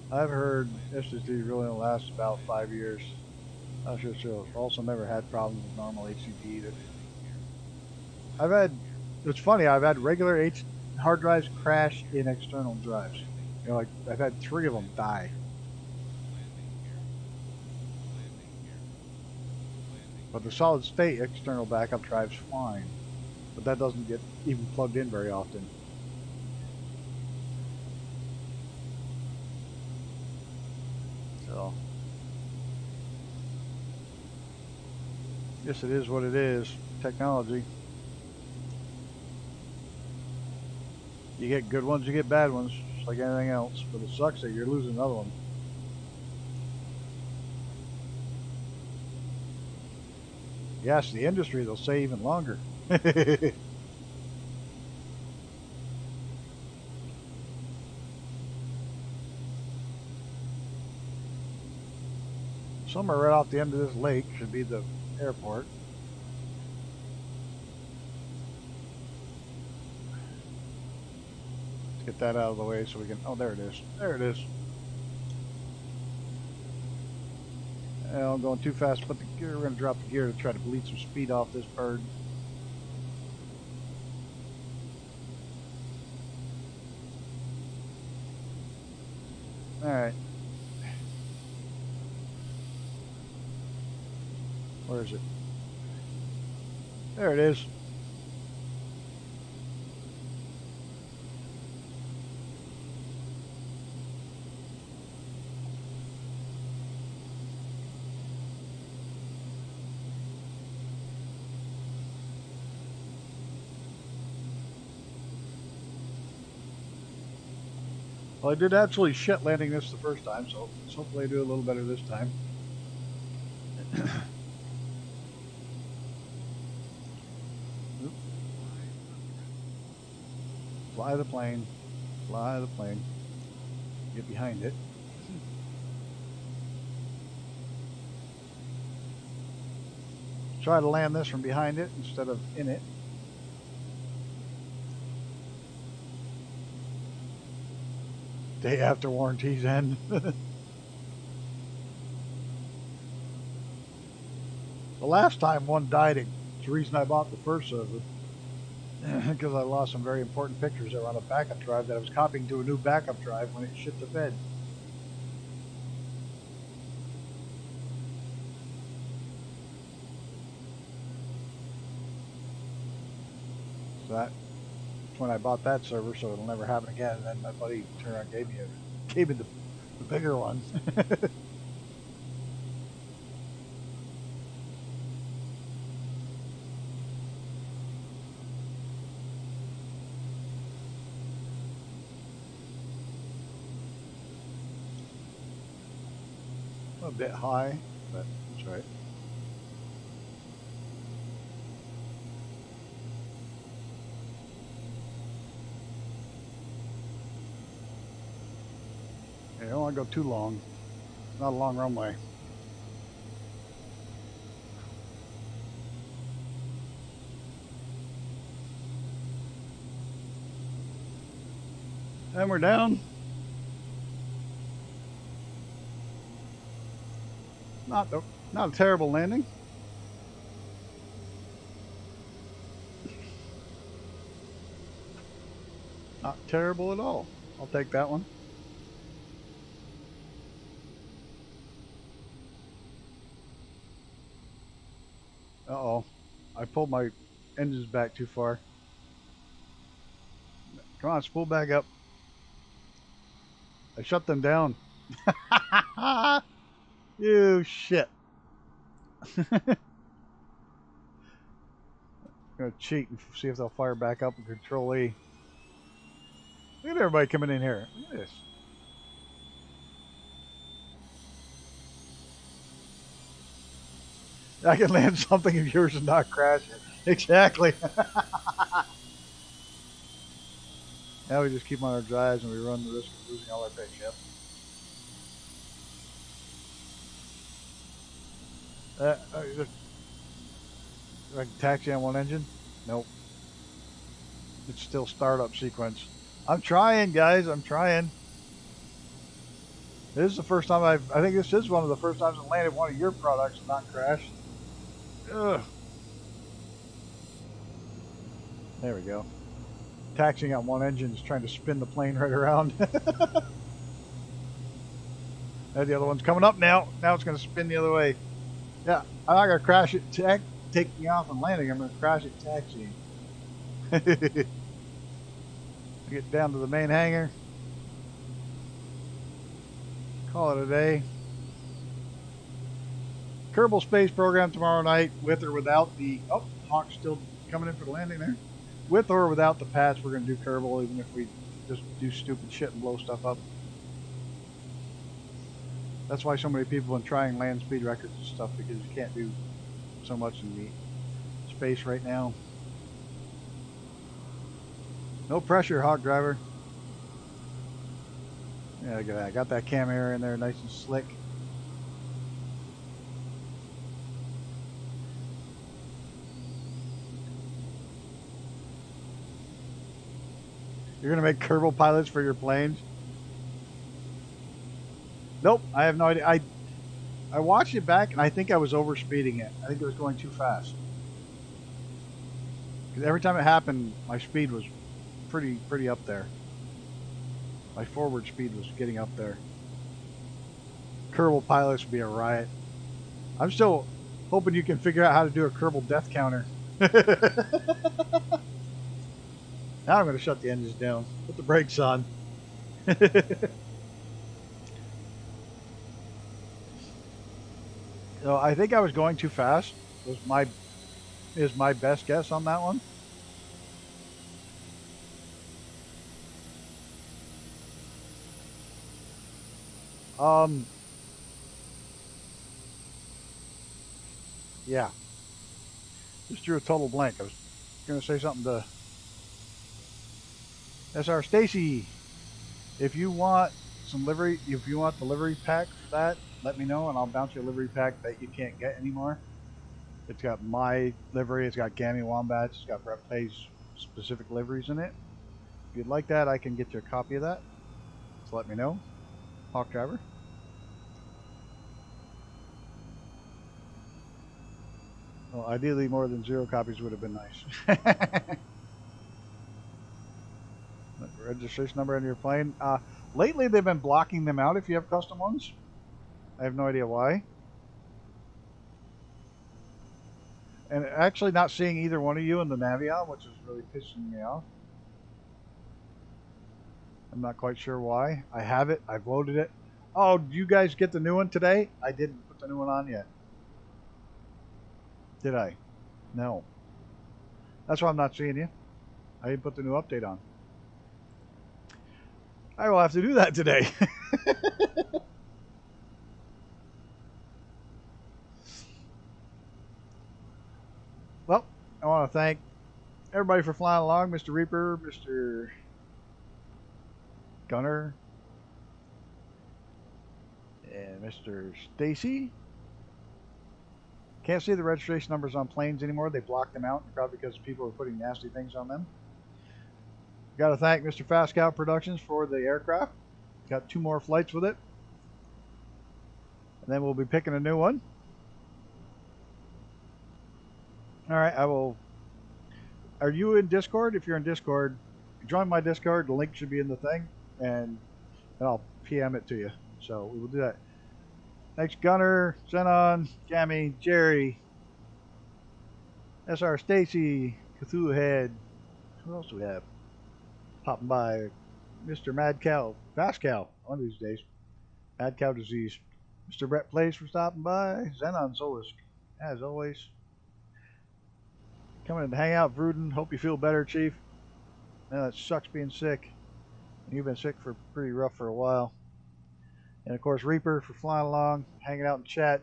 I've heard SSDs really only last about 5 years. Not sure. Also never had problems with normal HDD either. It's funny, I've had regular hard drives crash in external drives. You know, like I've had 3 of them die. But the solid state external backup drive's fine. but that doesn't get even plugged in very often. So, yes, it is what it is. Technology. You get good ones, you get bad ones, just like anything else. But it sucks that you're losing another one. Yes, the industry, they'll say even longer. Somewhere right off the end of this lake should be the airport. Let's get that out of the way so we can... Oh, there it is. There it is. I'm going too fast, but the gear, we're going to drop the gear to try to bleed some speed off this bird. Alright. Where is it? There it is. Well, I did absolutely shit landing this the first time, so hopefully I do a little better this time. Fly the plane. Fly the plane. Get behind it. Try to land this from behind it instead of in it. Day after warranties end. The last time one died, it's the reason I bought the first server. Because I lost some very important pictures that were on a backup drive that I was copying to a new backup drive when it shit the bed. So that's when I bought that server, so it'll never happen again. And then my buddy turned around and gave me the bigger one. A bit high, but that's right. I don't want to go too long. Not a long runway. And we're down. Not a terrible landing. Not terrible at all. I'll take that one. Uh-oh. I pulled my engines back too far. Come on, spool back up. I shut them down. You shit. I'm gonna cheat and see if they'll fire back up with Control E. Look at everybody coming in here. Look at this. I can land something of yours and not crash it. Exactly. Now we just keep on our drives and we run the risk of losing all our pay. Yep. I can taxi on one engine? Nope. It's still startup sequence. I'm trying, guys. I'm trying. This is the first time I think this is one of the first times I landed one of your products and not crashed. Ugh. There we go. Taxiing on one engine is trying to spin the plane right around. And the other one's coming up now. Now it's going to spin the other way. Yeah, I'm not going to crash it taking off and landing. I'm going to crash it taxiing. Get down to the main hangar. Call it a day. Kerbal Space Program tomorrow night, with or without the... Oh, Hawk's still coming in for the landing there. With or without the patch, we're going to do Kerbal, even if we just do stupid shit and blow stuff up. That's why so many people have been trying land speed records and stuff, because you can't do so much in the space right now. No pressure, Hawk driver. Yeah, look at that. Got that cam air in there, nice and slick. You're gonna make Kerbal pilots for your planes? Nope, I have no idea. I watched it back and I think I was overspeeding it. I think it was going too fast. Because every time it happened, my speed was pretty up there. My forward speed was getting up there. Kerbal pilots would be a riot. I'm still hoping you can figure out how to do a Kerbal death counter. Now I'm going to shut the engines down. Put the brakes on. So I think I was going too fast. Is my best guess on that one. Yeah. Just drew a total blank. I was going to say something to SR Stacy. If you want some livery, if you want the livery pack for that, let me know and I'll bounce you a livery pack that you can't get anymore. It's got my livery, it's got Gammy Wombats, it's got Brett Play's specific liveries in it. If you'd like that, I can get you a copy of that. So let me know. Hawk driver. Well, ideally more than 0 copies would have been nice. Registration number on your plane. Lately they've been blocking them out if you have custom ones. I have no idea why. And actually not seeing either one of you in the Navion, which is really pissing me off. I'm not quite sure why. I have it. I've loaded it. Oh, did you guys get the new one today? I didn't put the new one on yet. Did I? No. That's why I'm not seeing you. I didn't put the new update on. I will have to do that today. Well, I want to thank everybody for flying along. Mr. Reaper, Mr. Gunner, and Mr. Stacy. Can't see the registration numbers on planes anymore. They blocked them out, probably because people are putting nasty things on them. Got to thank Mr. Fast Scout Productions for the aircraft. Got 2 more flights with it. And then we'll be picking a new one. Alright, I will... Are you in Discord? If you're in Discord, join my Discord. The link should be in the thing. And I'll PM it to you. So we will do that. Thanks, Gunner, Xenon, Jammy, Jerry, SR Stacy, Cthulhu Head. Who else do we have? Popping by. Mr. Mad Cow. Fast Cow. One of these days. Mad Cow Disease. Mr. Brett Plays for stopping by. Xenon Solus, as always. Coming in to hang out, Vruden. Hope you feel better, Chief. Man, that sucks being sick. You've been sick for pretty rough for a while. And of course, Reaper for flying along, hanging out in chat.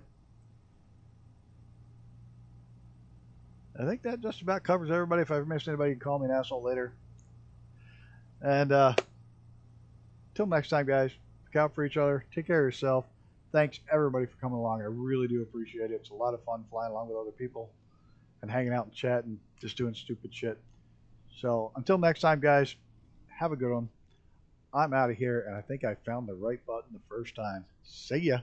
I think that just about covers everybody. If I've missed anybody, you can call me an asshole later. And till next time, guys, look out for each other. Take care of yourself. Thanks, everybody, for coming along. I really do appreciate it. It's a lot of fun flying along with other people and hanging out in chat and just doing stupid shit. So until next time, guys, have a good one. I'm out of here, and I think I found the right button the first time. See ya.